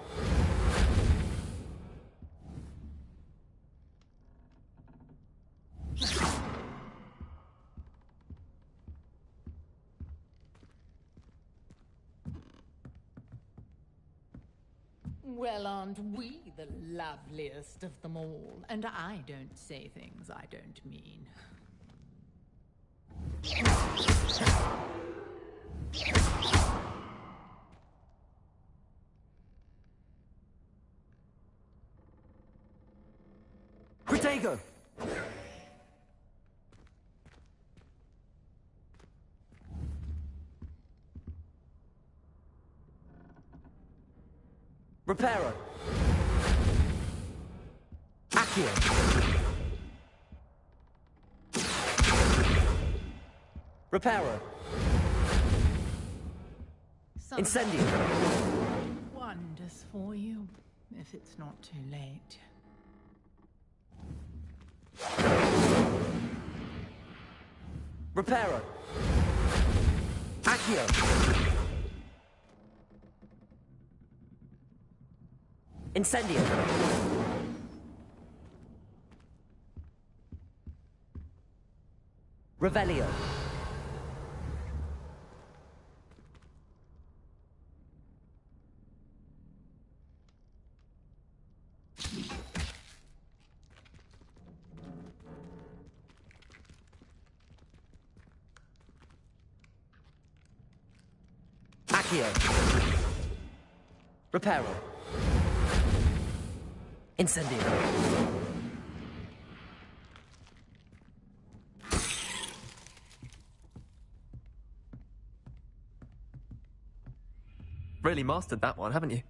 Well, aren't we the loveliest of them all? And I don't say things I don't mean. Protego! Reparo. Accio. Accio. Reparo. Incendio. Wonders for you, if it's not too late. Reparo. Accio. Incendio. Revelio. Accio. Reparo. Incendio. Really mastered that one, haven't you?